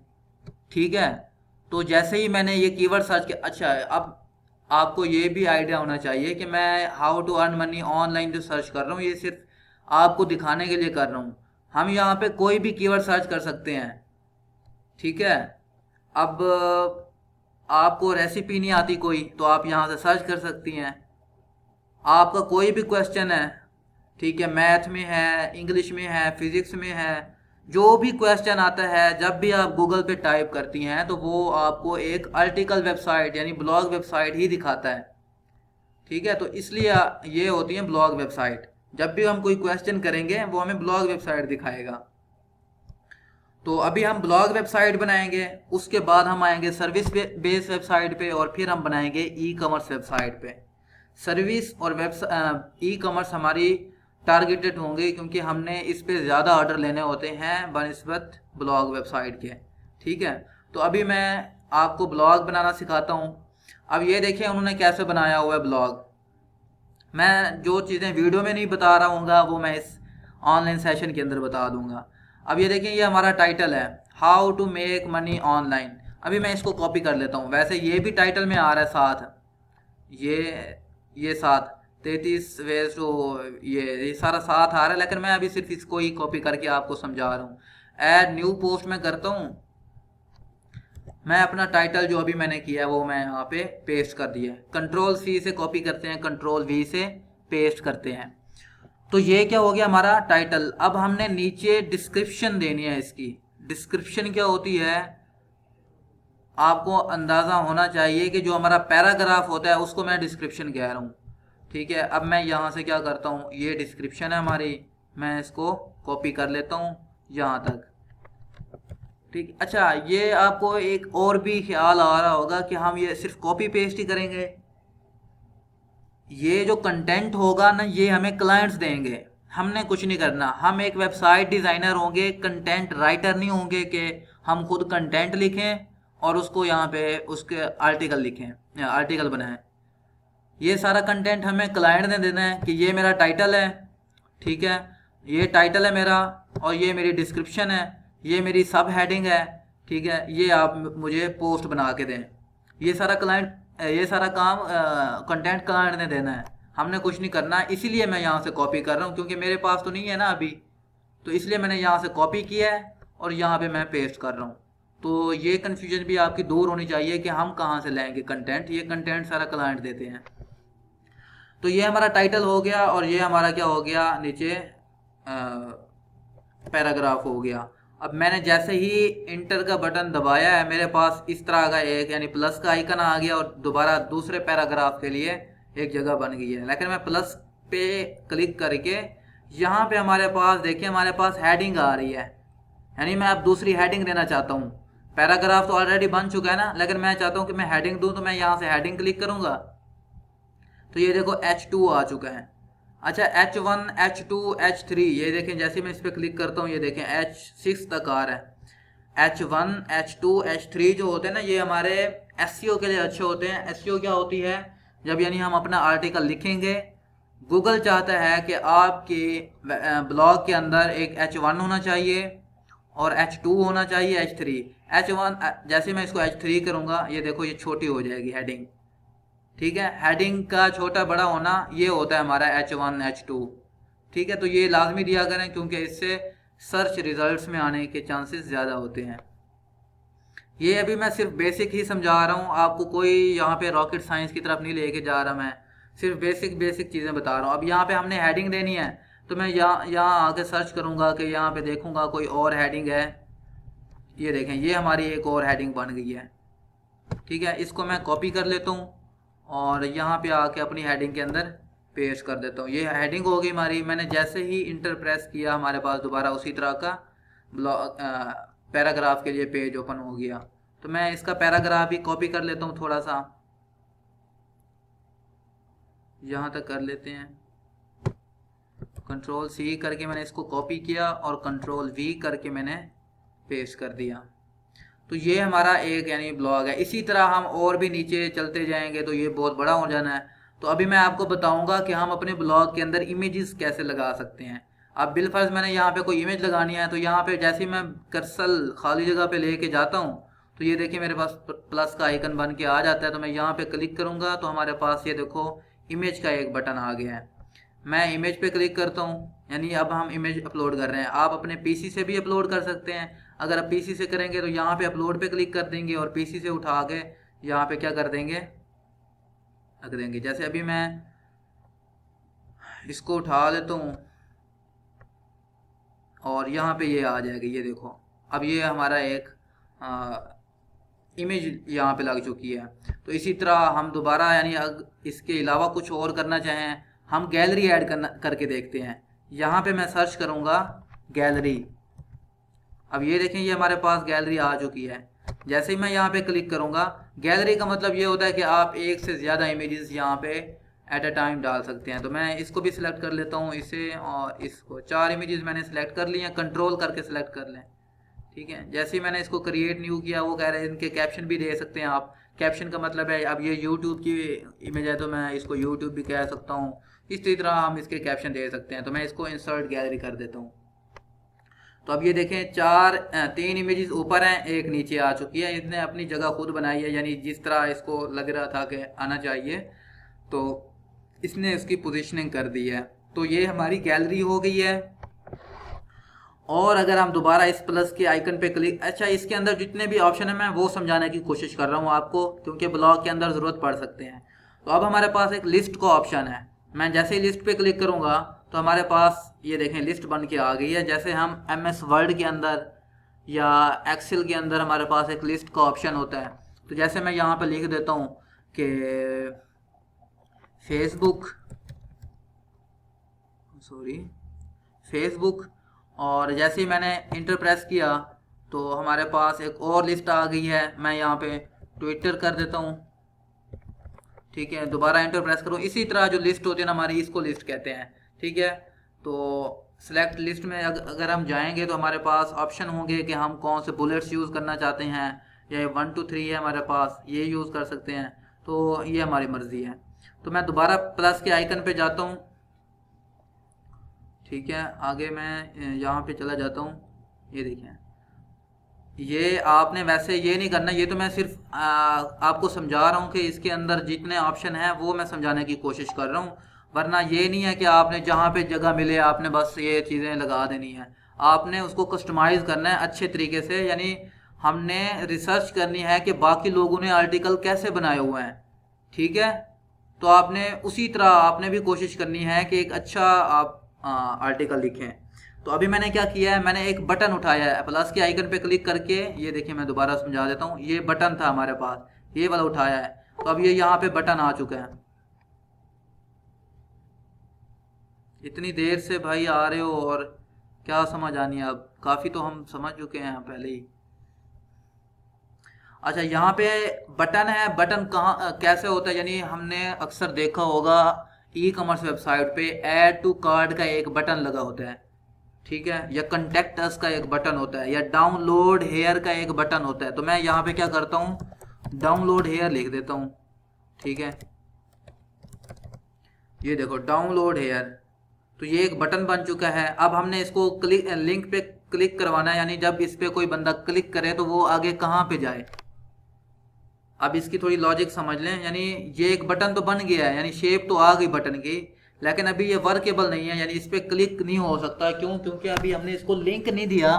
ठीक है। तो जैसे ही मैंने ये कीवर्ड सर्च किया, अच्छा अब आपको ये भी आइडिया होना चाहिए कि मैं how to earn money online जो सर्च कर रहा हूँ, ये सिर्फ आपको दिखाने के लिए कर रहा हूँ। हम यहाँ पे कोई भी कीवर्ड सर्च कर सकते हैं, ठीक है। अब आपको रेसिपी नहीं आती कोई, तो आप यहाँ से सर्च कर सकती हैं। आपका कोई भी क्वेश्चन है, ठीक है, मैथ में है, इंग्लिश में है, फिजिक्स में है, जो भी क्वेश्चन आता है, जब भी आप गूगल पे टाइप करती हैं तो वो आपको एक आर्टिकल वेबसाइट यानी ब्लॉग वेबसाइट ही दिखाता है, ठीक है। तो इसलिए ये होती है ब्लॉग वेबसाइट। जब भी हम कोई क्वेश्चन करेंगे वो हमें ब्लॉग वेबसाइट दिखाएगा। तो अभी हम ब्लॉग वेबसाइट बनाएंगे, उसके बाद हम आएंगे सर्विस बेस्ड वेबसाइट पे, और फिर हम बनाएंगे ई कॉमर्स वेबसाइट पे। सर्विस और ई कॉमर्स हमारी टारगेटेड होंगे, क्योंकि हमने इस पे ज़्यादा ऑर्डर लेने होते हैं बनिस्बत ब्लॉग वेबसाइट के, ठीक है। तो अभी मैं आपको ब्लॉग बनाना सिखाता हूँ। अब ये देखिए उन्होंने कैसे बनाया हुआ है ब्लॉग। मैं जो चीज़ें वीडियो में नहीं बता रहा हूँगा वो मैं इस ऑनलाइन सेशन के अंदर बता दूँगा। अब ये देखिए, ये हमारा टाइटल है, how to make money online. अभी मैं इसको कॉपी कर लेता हूँ। वैसे ये भी टाइटल में आ रहा है साथ, ये साथ 33 वेज टू, ये सारा साथ आ रहा है, लेकिन मैं अभी सिर्फ इसको ही कॉपी करके आपको समझा रहा हूँ। ऐड न्यू पोस्ट में करता हूँ, मैं अपना टाइटल जो अभी मैंने किया है वो मैं यहाँ पे पेस्ट कर दिया है। कंट्रोल C से कॉपी करते हैं, कंट्रोल V से पेस्ट करते हैं। तो ये क्या हो गया हमारा टाइटल। अब हमने नीचे डिस्क्रिप्शन देनी है। इसकी डिस्क्रिप्शन क्या होती है, आपको अंदाज़ा होना चाहिए कि जो हमारा पैराग्राफ होता है उसको मैं डिस्क्रिप्शन कह रहा हूँ, ठीक है। अब मैं यहाँ से क्या करता हूँ, ये डिस्क्रिप्शन है हमारी, मैं इसको कॉपी कर लेता हूँ यहाँ तक, ठीक। अच्छा, ये आपको एक और भी ख्याल आ रहा होगा कि हम ये सिर्फ कॉपी पेस्ट ही करेंगे। ये जो कंटेंट होगा ना, ये हमें क्लाइंट्स देंगे, हमने कुछ नहीं करना। हम एक वेबसाइट डिज़ाइनर होंगे, कंटेंट राइटर नहीं होंगे कि हम खुद कंटेंट लिखें और उसको यहाँ पे उसके आर्टिकल लिखें, आर्टिकल बनाएं। ये सारा कंटेंट हमें क्लाइंट ने देना है कि ये मेरा टाइटल है, ठीक है, ये टाइटल है मेरा, और ये मेरी डिस्क्रिप्शन है, ये मेरी सब हेडिंग है, ठीक है, ये आप मुझे पोस्ट बना के दें। ये सारा काम कंटेंट क्लाइंट ने देना है, हमने कुछ नहीं करना। इसीलिए मैं यहाँ से कॉपी कर रहा हूँ, क्योंकि मेरे पास तो नहीं है ना अभी, तो इसलिए मैंने यहाँ से कॉपी किया है और यहाँ पे मैं पेस्ट कर रहा हूँ। तो ये कन्फ्यूजन भी आपकी दूर होनी चाहिए कि हम कहाँ से लेंगे कंटेंट, ये कंटेंट सारा क्लाइंट देते हैं। तो ये हमारा टाइटल हो गया, और ये हमारा क्या हो गया, नीचे पैराग्राफ हो गया। अब मैंने जैसे ही इंटर का बटन दबाया है, मेरे पास इस तरह का एक यानी प्लस का आइकन आ गया, और दोबारा दूसरे पैराग्राफ के लिए एक जगह बन गई है। लेकिन मैं प्लस पे क्लिक करके यहाँ पे हमारे पास देखिए, हमारे पास हेडिंग आ रही है, यानी मैं अब दूसरी हेडिंग देना चाहता हूँ। पैराग्राफ तो ऑलरेडी बन चुका है ना, लेकिन मैं चाहता हूँ कि मैं हेडिंग दूँ, तो मैं यहाँ से हेडिंग क्लिक करूँगा, तो ये देखो H2 आ चुका है। अच्छा H1 H2 H3 ये देखें, जैसे मैं इस पर क्लिक करता हूँ ये देखें H6 तक आ रहा है। H1 H2 H3 जो होते हैं ना, ये हमारे SEO के लिए अच्छे होते हैं। SEO क्या होती है? जब यानी हम अपना आर्टिकल लिखेंगे, गूगल चाहता है कि आपके ब्लॉग के अंदर एक H1 होना चाहिए और H2 होना चाहिए, H3। H1 जैसे मैं इसको H3 करूँगा, ये देखो ये छोटी हो जाएगी हेडिंग, ठीक है। हेडिंग का छोटा बड़ा होना ये होता है हमारा H1 H2, ठीक है। तो ये लाजमी दिया करें क्योंकि इससे सर्च रिजल्ट्स में आने के चांसेस ज़्यादा होते हैं। ये अभी मैं सिर्फ बेसिक ही समझा रहा हूँ आपको, कोई यहाँ पे रॉकेट साइंस की तरफ नहीं लेके जा रहा, मैं सिर्फ बेसिक चीज़ें बता रहा हूँ। अब यहाँ पे हमने हेडिंग देनी है, तो मैं यहाँ आके सर्च करूँगा कि यहाँ पे देखूँगा कोई और हेडिंग है। ये देखें, ये हमारी एक और हेडिंग बन गई है, ठीक है। इसको मैं कॉपी कर लेता हूँ और यहाँ पे आके अपनी हेडिंग के अंदर पेस्ट कर देता हूँ। ये हेडिंग हो गई हमारी। मैंने जैसे ही इंटर प्रेस किया, हमारे पास दोबारा उसी तरह का ब्लॉग पैराग्राफ के लिए पेज ओपन हो गया। तो मैं इसका पैराग्राफ भी कॉपी कर लेता हूँ, थोड़ा सा यहाँ तक कर लेते हैं। Ctrl+C करके मैंने इसको कॉपी किया और Ctrl+V करके मैंने पेस्ट कर दिया। तो ये हमारा एक यानी ब्लॉग है। इसी तरह हम और भी नीचे चलते जाएंगे तो ये बहुत बड़ा हो जाना है। तो अभी मैं आपको बताऊंगा कि हम अपने ब्लॉग के अंदर इमेजेस कैसे लगा सकते हैं। अब बिलफर्ज मैंने यहाँ पे कोई इमेज लगानी है, तो यहाँ पे जैसे ही मैं कर्सर खाली जगह पे लेके जाता हूँ तो ये देखिए मेरे पास प्लस का आइकन बन के आ जाता है। तो मैं यहाँ पे क्लिक करूँगा तो हमारे पास ये देखो इमेज का एक बटन आ गया है। मैं इमेज पे क्लिक करता हूँ, यानी अब हम इमेज अपलोड कर रहे हैं। आप अपने पीसी से भी अपलोड कर सकते हैं। अगर आप पीसी से करेंगे तो यहाँ पे अपलोड पे क्लिक कर देंगे और पीसी से उठा के यहाँ पे क्या कर देंगे, रख देंगे। जैसे अभी मैं इसको उठा लेता हूँ और यहाँ पे ये आ जाएगा, ये देखो अब ये हमारा एक इमेज यहाँ पे लग चुकी है। तो इसी तरह हम दोबारा यानी इसके अलावा कुछ और करना चाहें, हम गैलरी ऐड करके देखते हैं। यहाँ पे मैं सर्च करूँगा गैलरी। अब ये देखें ये हमारे पास गैलरी आ चुकी है। जैसे ही मैं यहाँ पे क्लिक करूँगा, गैलरी का मतलब ये होता है कि आप एक से ज़्यादा इमेजेस यहाँ पे एट अ टाइम डाल सकते हैं। तो मैं इसको भी सिलेक्ट कर लेता हूँ, इसे और इसको। 4 इमेजेस मैंने सिलेक्ट कर लिए हैं, कंट्रोल करके सिलेक्ट कर लें, ठीक है। जैसे ही मैंने इसको क्रिएट न्यू किया, वो कह रहे हैं इनके कैप्शन भी दे सकते हैं आप। कैप्शन का मतलब है, अब ये यूट्यूब की इमेज है तो मैं इसको यूट्यूब भी कह सकता हूँ। इसी तरह हम इसके कैप्शन दे सकते हैं। तो मैं इसको इंसर्ट गैलरी कर देता हूँ। तो अब ये देखें 3 इमेजेस ऊपर हैं, एक नीचे आ चुकी है। इसने अपनी जगह खुद बनाई है, यानी जिस तरह इसको लग रहा था कि आना चाहिए तो इसने उसकी पोजीशनिंग कर दी है। तो ये हमारी गैलरी हो गई है। और अगर हम दोबारा इस प्लस के आइकन पे क्लिक, अच्छा इसके अंदर जितने भी ऑप्शन है मैं वो समझाने की कोशिश कर रहा हूँ आपको, क्योंकि ब्लॉग के अंदर ज़रूरत पड़ सकते हैं। तो अब हमारे पास एक लिस्ट का ऑप्शन है। मैं जैसे ही लिस्ट पे क्लिक करूँगा तो हमारे पास ये देखें लिस्ट बन के आ गई है। जैसे हम MS वर्ड के अंदर या एक्सेल के अंदर हमारे पास एक लिस्ट का ऑप्शन होता है। तो जैसे मैं यहाँ पे लिख देता हूँ कि फेसबुक, और जैसे ही मैंने इंटर प्रेस किया तो हमारे पास एक और लिस्ट आ गई है। मैं यहाँ पे ट्विटर कर देता हूँ, ठीक है। दोबारा इंटर प्रेस करूँ, इसी तरह जो लिस्ट होती है ना हमारी, इसको लिस्ट कहते हैं, ठीक है। तो सेलेक्ट लिस्ट में अगर हम जाएंगे तो हमारे पास ऑप्शन होंगे कि हम कौन से बुलेट्स यूज़ करना चाहते हैं, या 1 2 3 है हमारे पास, ये यूज़ कर सकते हैं। तो ये हमारी मर्ज़ी है। तो मैं दोबारा प्लस के आइकन पे जाता हूँ, ठीक है। आगे मैं यहाँ पे चला जाता हूँ। ये देखें, ये आपने वैसे ये नहीं करना, ये तो मैं सिर्फ आपको समझा रहा हूँ कि इसके अंदर जितने ऑप्शन हैं वो मैं समझाने की कोशिश कर रहा हूँ। वरना ये नहीं है कि आपने जहाँ पे जगह मिले आपने बस ये चीज़ें लगा देनी है। आपने उसको कस्टमाइज़ करना है अच्छे तरीके से, यानी हमने रिसर्च करनी है कि बाकी लोगों ने आर्टिकल कैसे बनाए हुए हैं, ठीक है। तो आपने उसी तरह आपने भी कोशिश करनी है कि एक अच्छा आप आर्टिकल लिखें। तो अभी मैंने क्या किया है, मैंने एक बटन उठाया है प्लस के आइकन पे क्लिक करके। ये देखिए मैं दोबारा समझा देता हूँ, ये बटन था हमारे पास, ये वाला उठाया है। तो अब ये यहाँ पे बटन आ चुका है। इतनी देर से भाई आ रहे हो और क्या समझ आनी है? अब काफ़ी तो हम समझ चुके हैं पहले ही। अच्छा यहाँ पे बटन है, बटन कहाँ कैसे होता है, यानी हमने अक्सर देखा होगा ई कॉमर्स वेबसाइट पे ऐड टू कार्ट का एक बटन लगा होता है, ठीक है, या कंटेक्ट अस का एक बटन होता है, या डाउनलोड हेयर का एक बटन होता है। तो मैं यहाँ पे क्या करता हूँ, डाउनलोड हेयर लिख देता हूँ, ठीक है, ये देखो डाउनलोड हेयर। तो ये एक बटन बन चुका है। अब हमने इसको क्लिक लिंक पे क्लिक करवाना है, यानी जब इस पे कोई बंदा क्लिक करे तो वो आगे कहाँ पे जाए। अब इसकी थोड़ी लॉजिक समझ लें, यानी ये एक बटन तो बन गया है, यानी शेप तो आ गई बटन की, लेकिन अभी ये वर्केबल नहीं है, यानी इस पर क्लिक नहीं हो सकता। क्यों? क्योंकि अभी हमने इसको लिंक नहीं दिया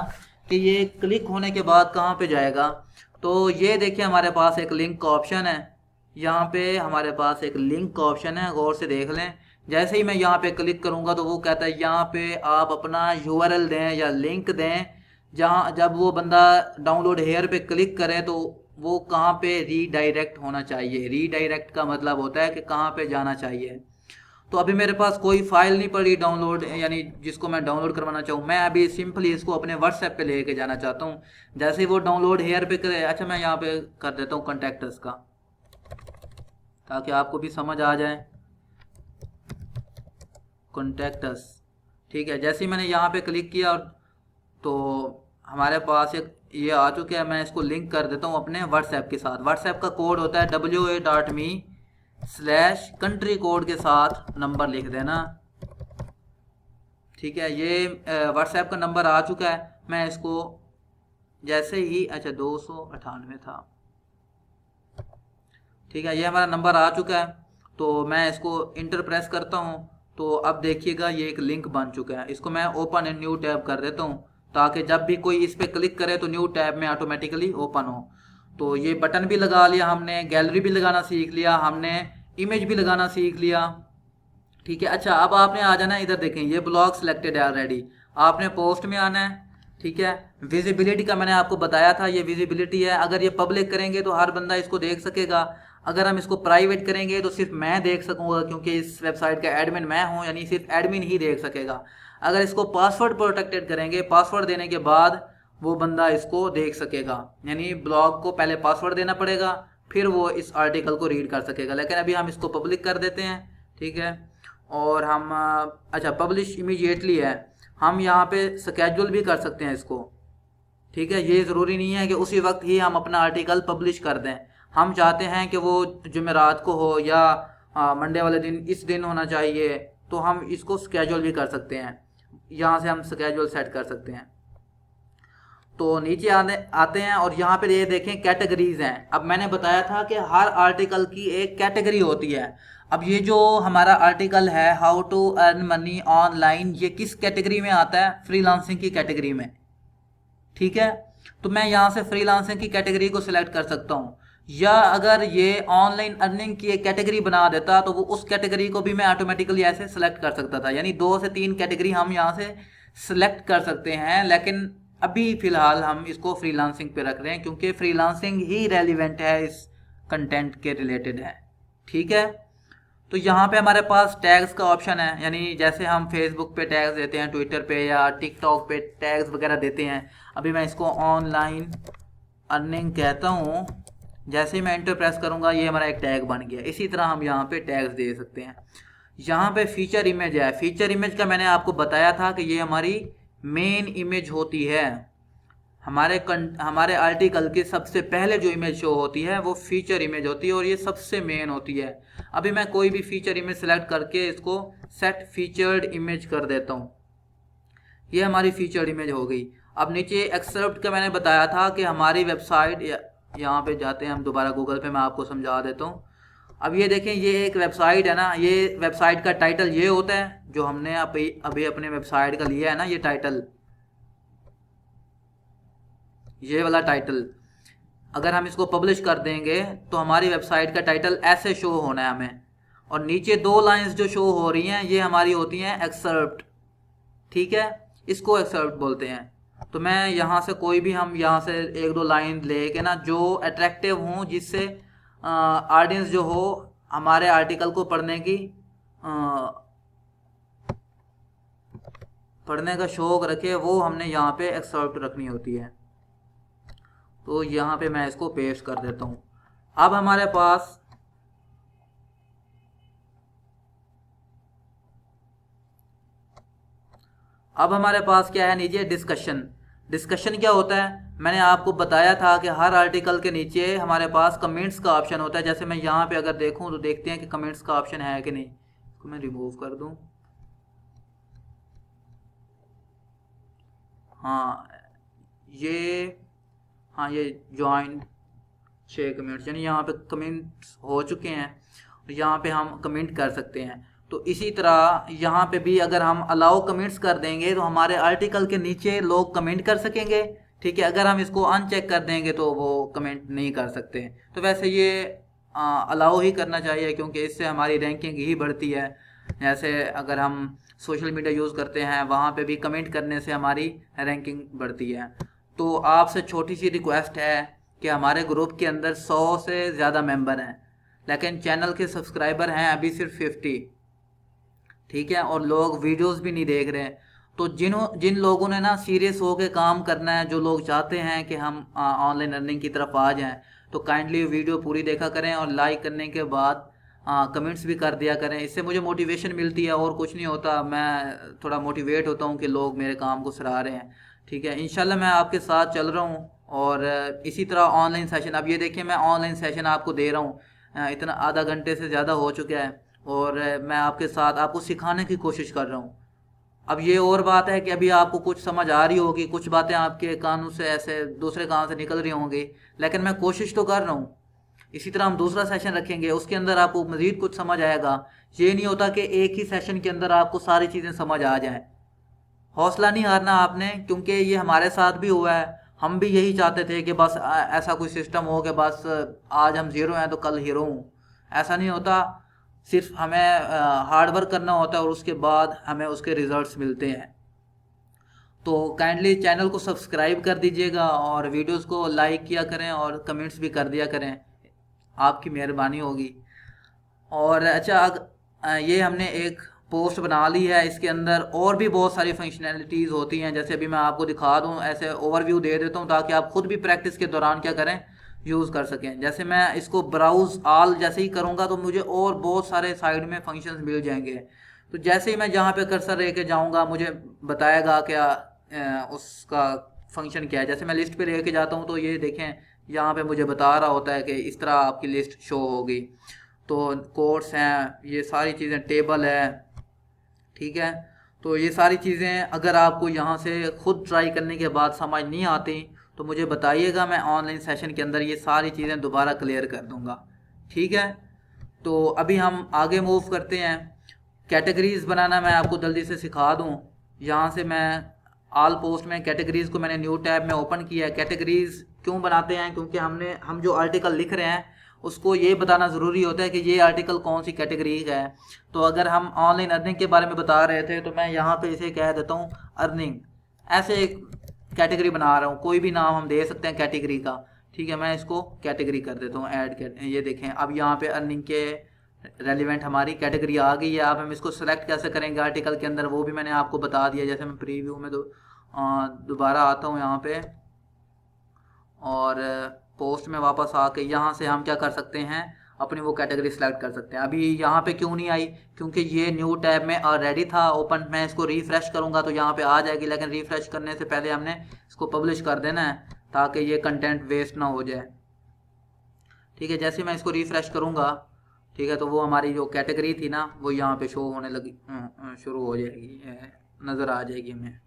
कि ये क्लिक होने के बाद कहाँ पे जाएगा। तो ये देखिए हमारे पास एक लिंक का ऑप्शन है, यहाँ पे हमारे पास एक लिंक का ऑप्शन है, गौर से देख लें। जैसे ही मैं यहाँ पे क्लिक करूँगा तो वो कहता है यहाँ पे आप अपना यूआरएल दें या लिंक दें, जहाँ जब वो बंदा डाउनलोड हेयर पे क्लिक करे तो वो कहाँ पे रीडायरेक्ट होना चाहिए। रीडायरेक्ट का मतलब होता है कि कहाँ पे जाना चाहिए। तो अभी मेरे पास कोई फाइल नहीं पड़ी डाउनलोड, यानी जिसको मैं डाउनलोड करवाना चाहूँ, मैं अभी सिंपली इसको अपने व्हाट्सएप पे लेके जाना चाहता हूँ। जैसे ही वो डाउनलोड हेयर पे करे, अच्छा मैं यहाँ पे कर देता हूँ कॉन्टैक्ट्स का, ताकि आपको भी समझ आ जाए। कॉन्टैक्ट्स, ठीक है, जैसे ही मैंने यहाँ पे क्लिक किया तो हमारे पास एक ये आ चुका है। मैं इसको लिंक कर देता हूँ अपने व्हाट्सएप के साथ। व्हाट्सएप का कोड होता है wa.me/country कोड के साथ नंबर लिख देना, ठीक है। ये व्हाट्सएप का नंबर आ चुका है। मैं इसको जैसे ही, अच्छा 298 था, ठीक है, ये हमारा नंबर आ चुका है। तो मैं इसको इंटर प्रेस करता हूँ तो अब देखिएगा ये एक लिंक बन चुका है। इसको मैं ओपन इन न्यू टैब कर देता हूँ, ताकि जब भी कोई इस पर क्लिक करे तो न्यू टैब में ऑटोमेटिकली ओपन हो। तो ये बटन भी लगा लिया हमने, गैलरी भी लगाना सीख लिया हमने, इमेज भी लगाना सीख लिया, ठीक है। अच्छा अब आपने आ जाना, इधर देखें ये ब्लॉग सिलेक्टेड है ऑलरेडी। आपने पोस्ट में आना है, ठीक है। विजिबिलिटी का मैंने आपको बताया था, ये विजिबिलिटी है। अगर ये पब्लिक करेंगे तो हर बंदा इसको देख सकेगा। अगर हम इसको प्राइवेट करेंगे तो सिर्फ मैं देख सकूंगा, क्योंकि इस वेबसाइट का एडमिन मैं हूं, यानी सिर्फ एडमिन ही देख सकेगा। अगर इसको पासवर्ड प्रोटेक्टेड करेंगे, पासवर्ड देने के बाद वो बंदा इसको देख सकेगा, यानी ब्लॉग को पहले पासवर्ड देना पड़ेगा, फिर वो इस आर्टिकल को रीड कर सकेगा। लेकिन अभी हम इसको पब्लिक कर देते हैं, ठीक है। और हम अच्छा पब्लिश इमीडिएटली है, हम यहाँ पे स्केड्यूल भी कर सकते हैं इसको, ठीक है। ये ज़रूरी नहीं है कि उसी वक्त ही हम अपना आर्टिकल पब्लिश कर दें। हम चाहते हैं कि वो जुमेरात को हो या मंडे वाले दिन, इस दिन होना चाहिए, तो हम इसको स्केड्यूल भी कर सकते हैं। यहाँ से हम स्केड्यूल सेट कर सकते हैं। तो नीचे आते हैं और यहाँ पे ये देखें कैटेगरीज हैं। अब मैंने बताया था कि हर आर्टिकल की एक कैटेगरी होती है। अब ये जो हमारा आर्टिकल है how to earn money online, ये किस कैटेगरी में आता है? फ्रीलांसिंग की कैटेगरी में, ठीक है। तो मैं यहाँ से फ्रीलांसिंग की कैटेगरी को सिलेक्ट कर सकता हूँ, या अगर ये ऑनलाइन अर्निंग की एक कैटेगरी बना देता तो वो उस कैटेगरी को भी मैं ऑटोमेटिकली ऐसे सिलेक्ट कर सकता था। यानी 2 से 3 कैटेगरी हम यहाँ से सिलेक्ट कर सकते हैं, लेकिन अभी फ़िलहाल हम इसको फ्रीलांसिंग पे रख रहे हैं, क्योंकि फ्रीलांसिंग ही रेलिवेंट है, इस कंटेंट के रिलेटेड है, ठीक है। तो यहाँ पे हमारे पास टैग्स का ऑप्शन है, यानी जैसे हम फेसबुक पे टैग्स देते हैं, ट्विटर पे या टिकटॉक पे टैग्स वगैरह देते हैं। अभी मैं इसको ऑनलाइन अर्निंग कहता हूँ, जैसे ही मैं एंटर प्रेस करूँगा ये हमारा एक टैग बन गया। इसी तरह हम यहाँ पे टैग्स दे सकते हैं। यहाँ पे फीचर इमेज है। फीचर इमेज का मैंने आपको बताया था कि ये हमारी मेन इमेज होती है। हमारे आर्टिकल के सबसे पहले जो इमेज शो होती है वो फीचर इमेज होती है, और ये सबसे मेन होती है। अभी मैं कोई भी फीचर इमेज सेलेक्ट करके इसको सेट फीचर्ड इमेज कर देता हूँ। ये हमारी फीचर्ड इमेज हो गई। अब नीचे एक्सेप्ट का मैंने बताया था कि हमारी वेबसाइट, यहाँ पे जाते हैं हम दोबारा गूगल पे, मैं आपको समझा देता हूँ। अब ये देखें ये एक वेबसाइट है ना, ये वेबसाइट का टाइटल ये होता है जो हमने अभी अपने वेबसाइट का लिया है ना, ये टाइटल, ये वाला टाइटल। अगर हम इसको पब्लिश कर देंगे तो हमारी वेबसाइट का टाइटल ऐसे शो होना है हमें, और नीचे 2 लाइंस जो शो हो रही हैं ये हमारी होती हैं एक्सर्प्ट, ठीक है, इसको एक्सर्प्ट बोलते हैं। तो मैं यहाँ से कोई भी, हम यहाँ से 1-2 लाइन लेके ना जो अट्रैक्टिव हों, जिससे ऑडियंस जो हो हमारे आर्टिकल को पढ़ने का शौक रखे, वो हमने यहाँ पे एक्सर्प्ट रखनी होती है। तो यहाँ पे मैं इसको पेस्ट कर देता हूँ। अब हमारे पास अब हमारे पास क्या है नीचे, डिस्कशन। डिस्कशन क्या होता है, मैंने आपको बताया था कि हर आर्टिकल के नीचे हमारे पास कमेंट्स का ऑप्शन होता है। जैसे मैं यहाँ पे अगर देखूँ तो देखते हैं कि कमेंट्स का ऑप्शन है कि नहीं। इसको मैं रिमूव कर दूँ। हाँ ये, हाँ ये ज्वाइन 6 कमेंट्स, यानी यहाँ पे कमेंट्स हो चुके हैं, तो यहाँ पे हम कमेंट कर सकते हैं। तो इसी तरह यहाँ पे भी अगर हम अलाउ कमेंट्स कर देंगे तो हमारे आर्टिकल के नीचे लोग कमेंट कर सकेंगे, ठीक है। अगर हम इसको अनचेक कर देंगे तो वो कमेंट नहीं कर सकते। तो वैसे ये अलाउ ही करना चाहिए, क्योंकि इससे हमारी रैंकिंग ही बढ़ती है। जैसे अगर हम सोशल मीडिया यूज़ करते हैं, वहाँ पे भी कमेंट करने से हमारी रैंकिंग बढ़ती है। तो आपसे छोटी सी रिक्वेस्ट है कि हमारे ग्रुप के अंदर 100 से ज़्यादा मेंबर हैं, लेकिन चैनल के सब्सक्राइबर हैं अभी सिर्फ 50, ठीक है, और लोग वीडियोस भी नहीं देख रहे हैं। तो जिन लोगों ने ना सीरियस होकर काम करना है, जो लोग चाहते हैं कि हम ऑनलाइन अर्निंग की तरफ आ जाएं, तो काइंडली वीडियो पूरी देखा करें और लाइक करने के बाद कमेंट्स भी कर दिया करें। इससे मुझे मोटिवेशन मिलती है और कुछ नहीं होता, मैं थोड़ा मोटिवेट होता हूँ कि लोग मेरे काम को सराह रहे हैं, ठीक है। इंशाल्लाह मैं आपके साथ चल रहा हूँ। और इसी तरह ऑनलाइन सेशन, अब ये देखिए मैं ऑनलाइन सेशन आपको दे रहा हूँ, इतना आधा घंटे से ज़्यादा हो चुका है, और मैं आपके साथ आपको सिखाने की कोशिश कर रहा हूँ। अब ये और बात है कि अभी आपको कुछ समझ आ रही होगी, कुछ बातें आपके कानों से ऐसे दूसरे कान से निकल रही होंगी, लेकिन मैं कोशिश तो कर रहा हूँ। इसी तरह हम दूसरा सेशन रखेंगे, उसके अंदर आपको मज़ीद कुछ समझ आएगा। ये नहीं होता कि एक ही सेशन के अंदर आपको सारी चीज़ें समझ आ जाएं। हौसला नहीं हारना आपने, क्योंकि ये हमारे साथ भी हुआ है। हम भी यही चाहते थे कि बस ऐसा कोई सिस्टम हो कि बस आज हम ज़ीरो हैं तो कल हीरो हूँ। ऐसा नहीं होता, सिर्फ हमें हार्ड वर्क करना होता है और उसके बाद हमें उसके रिजल्ट्स मिलते हैं। तो काइंडली चैनल को सब्सक्राइब कर दीजिएगा और वीडियोस को लाइक किया करें और कमेंट्स भी कर दिया करें, आपकी मेहरबानी होगी। और अच्छा ये हमने एक पोस्ट बना ली है, इसके अंदर और भी बहुत सारी फंक्शनैलिटीज़ होती हैं। जैसे अभी मैं आपको दिखा दूं, ऐसे ओवरव्यू दे देता हूं ताकि आप खुद भी प्रैक्टिस के दौरान क्या करें, यूज़ कर सकें। जैसे मैं इसको ब्राउज़ ऑल जैसे ही करूंगा तो मुझे और बहुत सारे साइड में फंक्शंस मिल जाएंगे। तो जैसे ही मैं जहाँ पे कर्सर लेके जाऊँगा मुझे बताएगा क्या उसका फंक्शन क्या है। जैसे मैं लिस्ट पे लेके जाता हूँ तो ये देखें यहाँ पे मुझे बता रहा होता है कि इस तरह आपकी लिस्ट शो होगी। तो कोड्स हैं, ये सारी चीज़ें, टेबल है, ठीक है। तो ये सारी चीज़ें अगर आपको यहाँ से खुद ट्राई करने के बाद समझ नहीं आती तो मुझे बताइएगा, मैं ऑनलाइन सेशन के अंदर ये सारी चीज़ें दोबारा क्लियर कर दूँगा, ठीक है। तो अभी हम आगे मूव करते हैं। कैटेगरीज़ बनाना मैं आपको जल्दी से सिखा दूँ। यहाँ से मैं ऑल पोस्ट में कैटेगरीज़ को मैंने न्यू टैब में ओपन किया है। कैटेगरीज़ क्यों बनाते हैं, क्योंकि हम जो आर्टिकल लिख रहे हैं उसको ये बताना ज़रूरी होता है कि ये आर्टिकल कौन सी कैटेगरी का है। तो अगर हम ऑनलाइन अर्निंग के बारे में बता रहे थे तो मैं यहाँ पे इसे कह देता हूँ अर्निंग, ऐसे एक कैटेगरी बना रहा हूँ, कोई भी नाम हम दे सकते हैं कैटेगरी का, ठीक है। मैं इसको कैटेगरी कर देता हूँ ऐड। ये देखें अब यहाँ पे अर्निंग के रेलिवेंट हमारी कैटेगरी आ गई है। अब हम इसको सेलेक्ट कैसे करेंगे आर्टिकल के अंदर वो भी मैंने आपको बता दिया। जैसे मैं प्रीव्यू में दोबारा आता हूँ यहाँ पे और पोस्ट में वापस आके यहाँ से हम क्या कर सकते हैं, अपनी वो कैटेगरी सेलेक्ट कर सकते हैं। अभी यहाँ पे क्यों नहीं आई, क्योंकि ये न्यू टैब में ऑलरेडी था ओपन। मैं इसको रिफ़्रेश करूँगा तो यहाँ पे आ जाएगी, लेकिन रिफ़्रेश करने से पहले हमने इसको पब्लिश कर देना है ताकि ये कंटेंट वेस्ट ना हो जाए, ठीक है। जैसे मैं इसको रिफ़्रेश करूँगा, ठीक है, तो वो हमारी जो कैटेगरी थी ना वो यहाँ पे शो होने लगी, शुरू हो जाएगी, नज़र आ जाएगी हमें।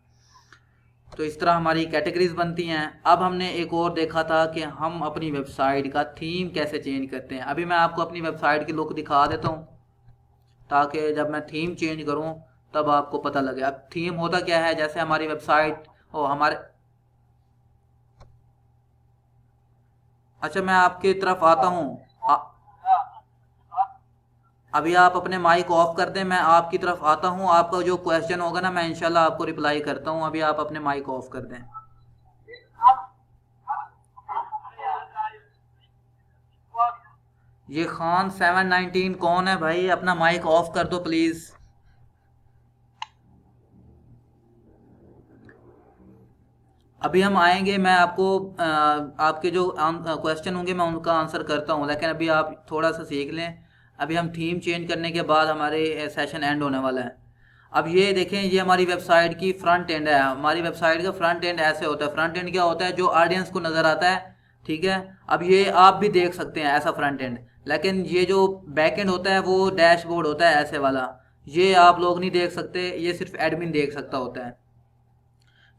तो इस तरह हमारी कैटेगरीज बनती हैं। अब हमने एक और देखा था कि हम अपनी वेबसाइट का थीम कैसे चेंज करते हैं। अभी मैं आपको अपनी वेबसाइट की लुक दिखा देता हूँ ताकि जब मैं थीम चेंज करूँ तब आपको पता लगे। अब थीम होता क्या है, जैसे हमारी वेबसाइट और हमारे, अच्छा मैं आपकी तरफ आता हूँ। अभी आप अपने माइक ऑफ कर दें, मैं आपकी तरफ आता हूँ। आपका जो क्वेश्चन होगा ना मैं इंशाल्लाह आपको रिप्लाई करता हूँ। अभी आप अपने माइक ऑफ कर दें। ये खान 719 कौन है भाई, अपना माइक ऑफ कर दो प्लीज़। अभी हम आएंगे, मैं आपको आपके जो क्वेश्चन होंगे मैं उनका आंसर करता हूँ, लेकिन अभी आप थोड़ा सा सीख लें। अभी हम थीम चेंज करने के बाद हमारे सेशन एंड होने वाला है। अब ये देखें, ये हमारी वेबसाइट की फ्रंट एंड है। हमारी वेबसाइट का फ्रंट एंड ऐसे होता है। फ्रंट एंड क्या होता है? जो ऑडियंस को नज़र आता है, ठीक है। अब ये आप भी देख सकते हैं ऐसा फ्रंट एंड, लेकिन ये जो बैक एंड होता है वो डैशबोर्ड होता है ऐसे वाला। ये आप लोग नहीं देख सकते, ये सिर्फ एडमिन देख सकता होता है,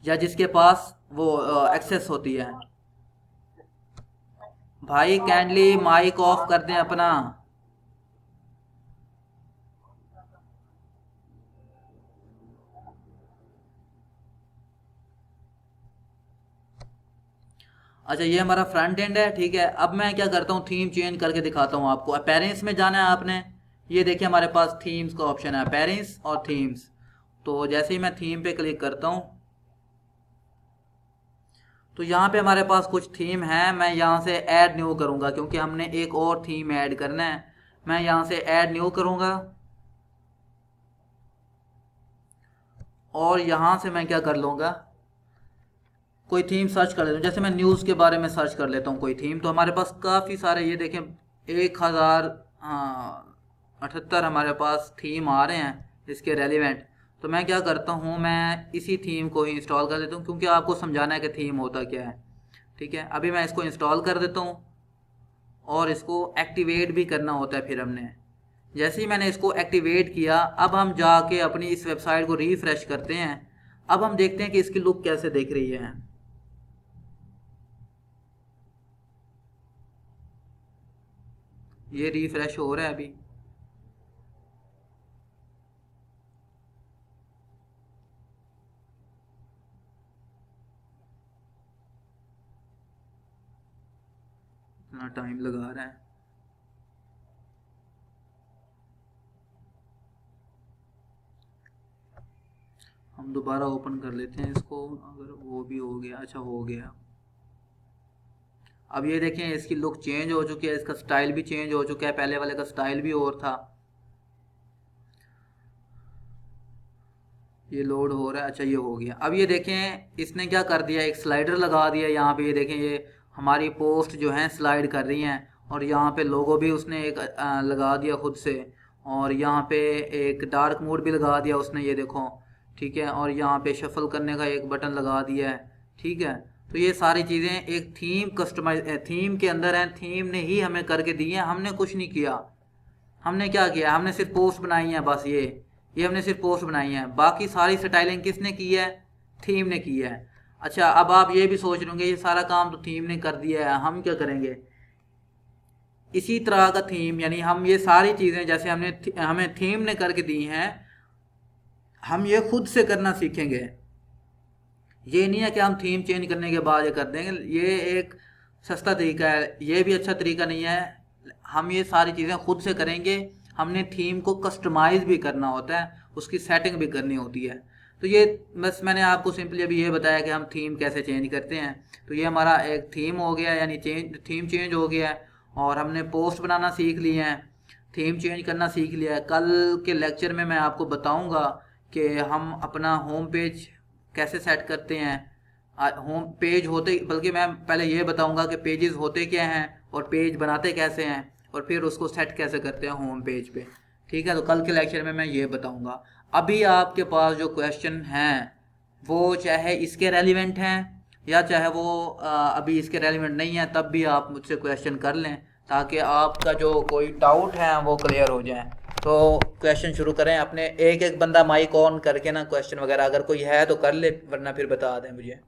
या जिसके पास वो एक्सेस होती है। भाई काइंडली माइक ऑफ कर दें अपना। अच्छा, ये हमारा फ्रंट एंड है, ठीक है। अब मैं क्या करता हूँ, थीम चेंज करके दिखाता हूँ आपको। अपेरेंस में जाना है आपने, ये देखिए हमारे पास थीम्स का ऑप्शन है, अपेरेंस और थीम्स। तो जैसे ही मैं थीम पे क्लिक करता हूँ तो यहाँ पे हमारे पास कुछ थीम है। मैं यहाँ से ऐड न्यू करूँगा क्योंकि हमने एक और थीम ऐड करना है। मैं यहाँ से ऐड न्यू करूँगा और यहाँ से मैं क्या कर लूँगा, कोई थीम सर्च कर लेता हूँ। जैसे मैं न्यूज़ के बारे में सर्च कर लेता हूँ कोई थीम, तो हमारे पास काफ़ी सारे, ये देखें 1078 हमारे पास थीम आ रहे हैं इसके रेलिवेंट। तो मैं क्या करता हूँ, मैं इसी थीम को ही इंस्टॉल कर देता हूँ क्योंकि आपको समझाना है कि थीम होता क्या है, ठीक है। अभी मैं इसको इंस्टॉल कर देता हूँ और इसको एक्टिवेट भी करना होता है। फिर हमने जैसे ही मैंने इसको एक्टिवेट किया, अब हम जाके अपनी इस वेबसाइट को रिफ्रेश करते हैं। अब हम देखते हैं कि इसकी लुक कैसे दिख रही है। ये रिफ्रेश हो रहा है अभी। इतना टाइम लगा रहा है। हम दोबारा ओपन कर लेते हैं इसको, अगर वो भी हो गया। अच्छा, हो गया। अब ये देखें, इसकी लुक चेंज हो चुकी है, इसका स्टाइल भी चेंज हो चुका है। पहले वाले का स्टाइल भी और था। ये लोड हो रहा है। अच्छा, ये हो गया। अब ये देखें, इसने क्या कर दिया, एक स्लाइडर लगा दिया यहाँ पे। ये देखें, ये हमारी पोस्ट जो है स्लाइड कर रही हैं और यहाँ पे लोगो भी उसने एक लगा दिया खुद से। और यहाँ पे एक डार्क मोड भी लगा दिया उसने, ये देखो, ठीक है। और यहाँ पे शफल करने का एक बटन लगा दिया है, ठीक है। तो ये सारी चीज़ें एक थीम कस्टमाइज थीम के अंदर हैं। थीम ने ही हमें करके दी है, हमने कुछ नहीं किया। हमने क्या किया, हमने सिर्फ पोस्ट बनाई है बस। ये हमने सिर्फ पोस्ट बनाई है, बाकी सारी स्टाइलिंग किसने की है? थीम ने की है। अच्छा, अब आप ये भी सोच रहे होंगे ये सारा काम तो थीम ने कर दिया है, हम क्या करेंगे? इसी तरह का थीम, यानी हम ये सारी चीज़ें जैसे हमें थीम ने करके दी हैं, हम ये खुद से करना सीखेंगे। ये नहीं है कि हम थीम चेंज करने के बाद ये कर देंगे। ये एक सस्ता तरीका है, ये भी अच्छा तरीका नहीं है। हम ये सारी चीज़ें खुद से करेंगे। हमने थीम को कस्टमाइज़ भी करना होता है, उसकी सेटिंग भी करनी होती है। तो ये बस मैंने आपको सिंपली अभी ये बताया कि हम थीम कैसे चेंज करते हैं। तो ये हमारा एक थीम हो गया, यानी थीम चेंज हो गया है। और हमने पोस्ट बनाना सीख लिए हैं, थीम चेंज करना सीख लिया है। कल के लेक्चर में मैं आपको बताऊंगा कि हम अपना होम पेज कैसे सेट करते हैं। होम पेज होते, बल्कि मैं पहले ये बताऊंगा कि पेजेस होते क्या हैं और पेज बनाते कैसे हैं और फिर उसको सेट कैसे करते हैं होम पेज पे, ठीक है। तो कल के लेक्चर में मैं ये बताऊंगा। अभी आपके पास जो क्वेश्चन हैं वो चाहे इसके रेलिवेंट हैं या चाहे वो अभी इसके रेलिवेंट नहीं है, तब भी आप मुझसे क्वेश्चन कर लें ताकि आपका जो कोई डाउट है वो क्लियर हो जाए। तो क्वेश्चन शुरू करें अपने। एक एक बंदा माइक ऑन करके ना क्वेश्चन वगैरह अगर कोई है तो कर ले, वरना फिर बता दें मुझे।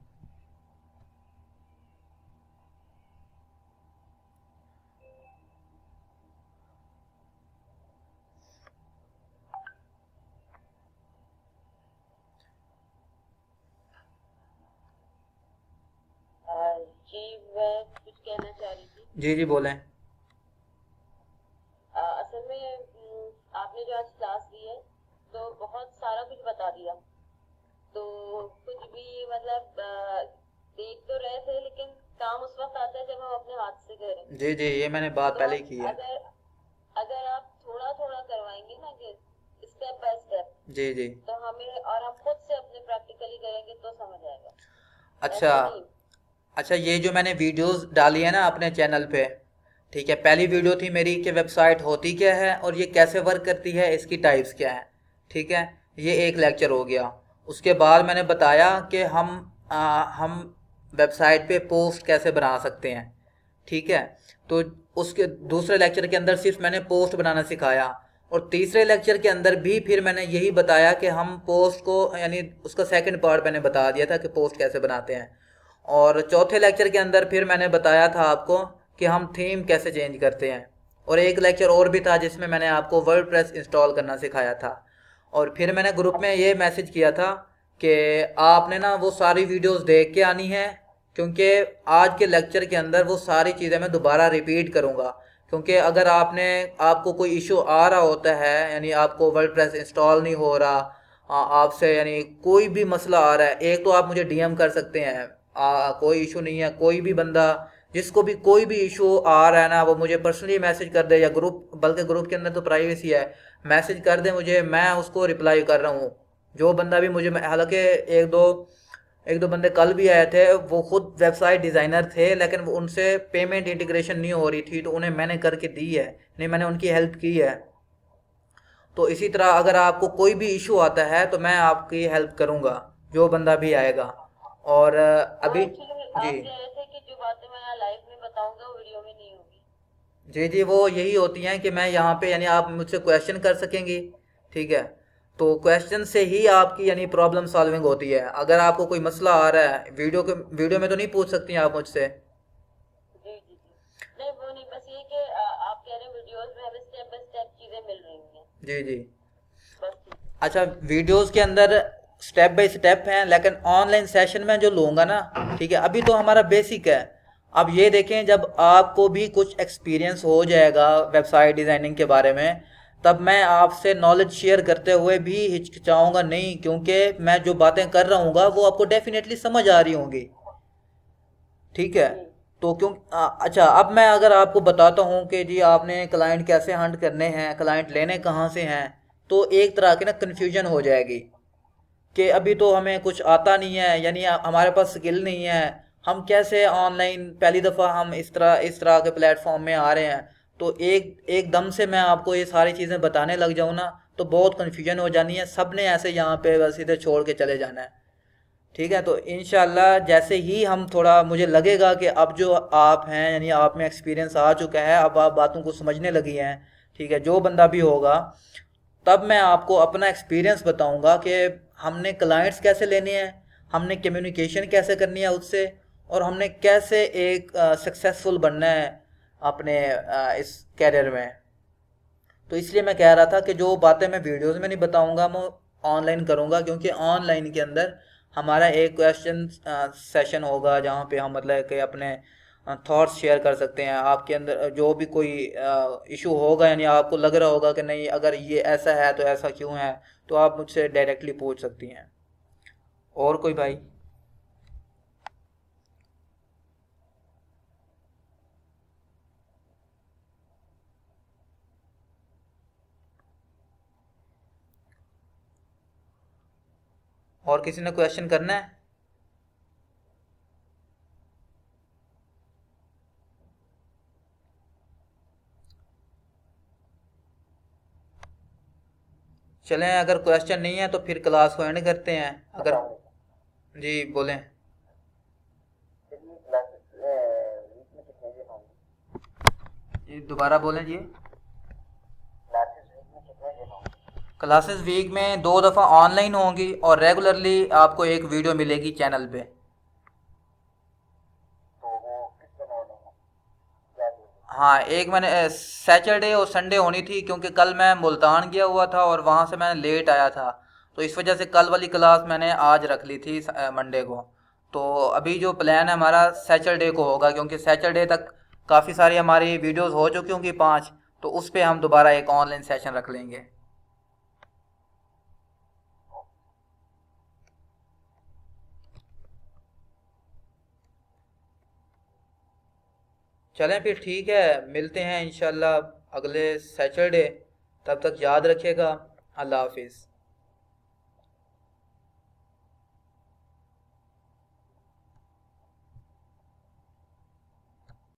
जी मैं कुछ कहना चाह रही थी। जी जी बोलें। असल में आपने जो आज क्लास दी है तो बहुत सारा कुछ बता दिया। तो कुछ भी मतलब देख तो रहे थे, लेकिन काम उस वक्त आता है जब हम अपने हाथ से करें। जी जी, ये मैंने बात तो पहले ही की है। अगर आप थोड़ा थोड़ा करवाएंगे ना, कि स्टेप बाय स्टेप, जी जी। तो हमें, और हम खुद से अपने प्रैक्टिकली करेंगे तो समझ आएगा। अच्छा ऐसे नहीं। अच्छा, ये जो मैंने वीडियोस डाली है ना अपने चैनल पे, ठीक है। पहली वीडियो थी मेरी कि वेबसाइट होती क्या है और ये कैसे वर्क करती है, इसकी टाइप्स क्या है, ठीक है। ये एक लेक्चर हो गया। उसके बाद मैंने बताया कि हम वेबसाइट पे पोस्ट कैसे बना सकते हैं, ठीक है। तो उसके दूसरे लेक्चर के अंदर सिर्फ मैंने पोस्ट बनाना सिखाया, और तीसरे लेक्चर के अंदर भी फिर मैंने यही बताया कि हम पोस्ट को, यानी उसका सेकंड पार्ट मैंने बता दिया था कि पोस्ट कैसे बनाते हैं। और चौथे लेक्चर के अंदर फिर मैंने बताया था आपको कि हम थीम कैसे चेंज करते हैं। और एक लेक्चर और भी था जिसमें मैंने आपको वर्डप्रेस इंस्टॉल करना सिखाया था। और फिर मैंने ग्रुप में ये मैसेज किया था कि आपने ना वो सारी वीडियोस देख के आनी है, क्योंकि आज के लेक्चर के अंदर वो सारी चीज़ें मैं दोबारा रिपीट करूँगा। क्योंकि अगर आपको कोई इशू आ रहा होता है, यानी आपको वर्डप्रेस इंस्टॉल नहीं हो रहा, आपसे यानी कोई भी मसला आ रहा है, एक तो आप मुझे डीएम कर सकते हैं, कोई इशू नहीं है। कोई भी बंदा जिसको भी कोई भी इशू आ रहा है ना, वो मुझे पर्सनली मैसेज कर दे, या ग्रुप, बल्कि ग्रुप के अंदर तो प्राइवेसी है, मैसेज कर दे मुझे, मैं उसको रिप्लाई कर रहा हूँ। जो बंदा भी मुझे, हालांकि एक दो बंदे कल भी आए थे, वो खुद वेबसाइट डिज़ाइनर थे, लेकिन वो उनसे पेमेंट इंटीग्रेशन नहीं हो रही थी, तो उन्हें मैंने करके दी है, नहीं मैंने उनकी हेल्प की है। तो इसी तरह अगर आपको कोई भी इशू आता है तो मैं आपकी हेल्प करूँगा, जो बंदा भी आएगा। और वो अभी एक्चुअली जी आप कह रहे थे कि जो बातें मैं यहाँ लाइव में बताऊंगा वो वीडियो में नहीं होगी। जी जी, वो यही होती हैं कि मैं यहाँ पे, यानी आप मुझसे क्वेश्चन कर सकेंगी, ठीक है। तो क्वेश्चन से ही आपकी यानी प्रॉब्लम सॉल्विंग होती है। अगर आपको कोई मसला आ रहा है, वीडियो में तो नहीं पूछ सकती हैं आप मुझसे। जी जी जी, नहीं वो नहीं, बस ये कि आप कह रहे हैं वीडियोस में हमें स्टेप बाय स्टेप चीजें मिल रही हैं, जी जी। बस ठीक। अच्छा, वीडियोस के अंदर स्टेप बाय स्टेप हैं, लेकिन ऑनलाइन सेशन में जो लूँगा ना, ठीक है, अभी तो हमारा बेसिक है। अब ये देखें, जब आपको भी कुछ एक्सपीरियंस हो जाएगा वेबसाइट डिज़ाइनिंग के बारे में, तब मैं आपसे नॉलेज शेयर करते हुए भी हिचकिचाऊंगा नहीं, क्योंकि मैं जो बातें कर रहा हूँगा वो आपको डेफिनेटली समझ आ रही होंगी, ठीक है। जी तो अच्छा, अब मैं अगर आपको बताता हूँ कि जी आपने क्लाइंट कैसे हंट करने हैं, क्लाइंट लेने कहाँ से हैं, तो एक तरह की ना कन्फ्यूजन हो जाएगी कि अभी तो हमें कुछ आता नहीं है, यानी हमारे पास स्किल नहीं है, हम कैसे ऑनलाइन पहली दफ़ा हम इस तरह के प्लेटफॉर्म में आ रहे हैं। तो एकदम से मैं आपको ये सारी चीज़ें बताने लग जाऊँ ना, तो बहुत कन्फ्यूजन हो जानी है, सब ने ऐसे यहाँ पे बस इधर छोड़ के चले जाना है, ठीक है। तो इंशाल्लाह जैसे ही हम थोड़ा, मुझे लगेगा कि अब जो आप हैं, यानी आप में एक्सपीरियंस आ चुका है, अब आप बातों को समझने लगी हैं, ठीक है, जो बंदा भी होगा, तब मैं आपको अपना एक्सपीरियंस बताऊंगा कि हमने क्लाइंट्स कैसे लेने हैं, हमने कम्युनिकेशन कैसे करनी है उससे, और हमने कैसे एक सक्सेसफुल बनना है अपने इस कैरियर में। तो इसलिए मैं कह रहा था कि जो बातें मैं वीडियोस में नहीं बताऊंगा, मैं ऑनलाइन करूंगा, क्योंकि ऑनलाइन के अंदर हमारा एक क्वेश्चन सेशन होगा, जहाँ पे हम मतलब कि अपने थॉट्स शेयर कर सकते हैं। आपके अंदर जो भी कोई इशू होगा, यानी आपको लग रहा होगा कि नहीं अगर ये ऐसा है तो ऐसा क्यों है, तो आप मुझसे डायरेक्टली पूछ सकती हैं। और कोई भाई? और किसी ने क्वेश्चन करना है? चलें, अगर क्वेश्चन नहीं है तो फिर क्लास को एंड करते हैं। अगर जी बोलें। कितनी क्लासेस वीक में कितने दिन होंगे? जी दोबारा बोलें जी। क्लासेस वीक में कितने दिन होंगे? क्लासेस वीक में 2 दफ़ा ऑनलाइन होंगी, और रेगुलरली आपको एक वीडियो मिलेगी चैनल पे। तो वो किस दिन होने हैं? क्या दिन? हाँ, एक मैंने सैटरडे और संडे होनी थी, क्योंकि कल मैं मुल्तान गया हुआ था और वहाँ से मैं लेट आया था, तो इस वजह से कल वाली क्लास मैंने आज रख ली थी मंडे को। तो अभी जो प्लान है हमारा सैटरडे को होगा, क्योंकि सैटरडे तक काफ़ी सारी हमारी वीडियोस हो चुकी होंगी 5, तो उस पर हम दोबारा एक ऑनलाइन सेशन रख लेंगे। चलें फिर, ठीक है, मिलते हैं इंशाल्लाह अगले सैटरडे। तब तक याद रखिएगा। अल्लाह हाफिज़।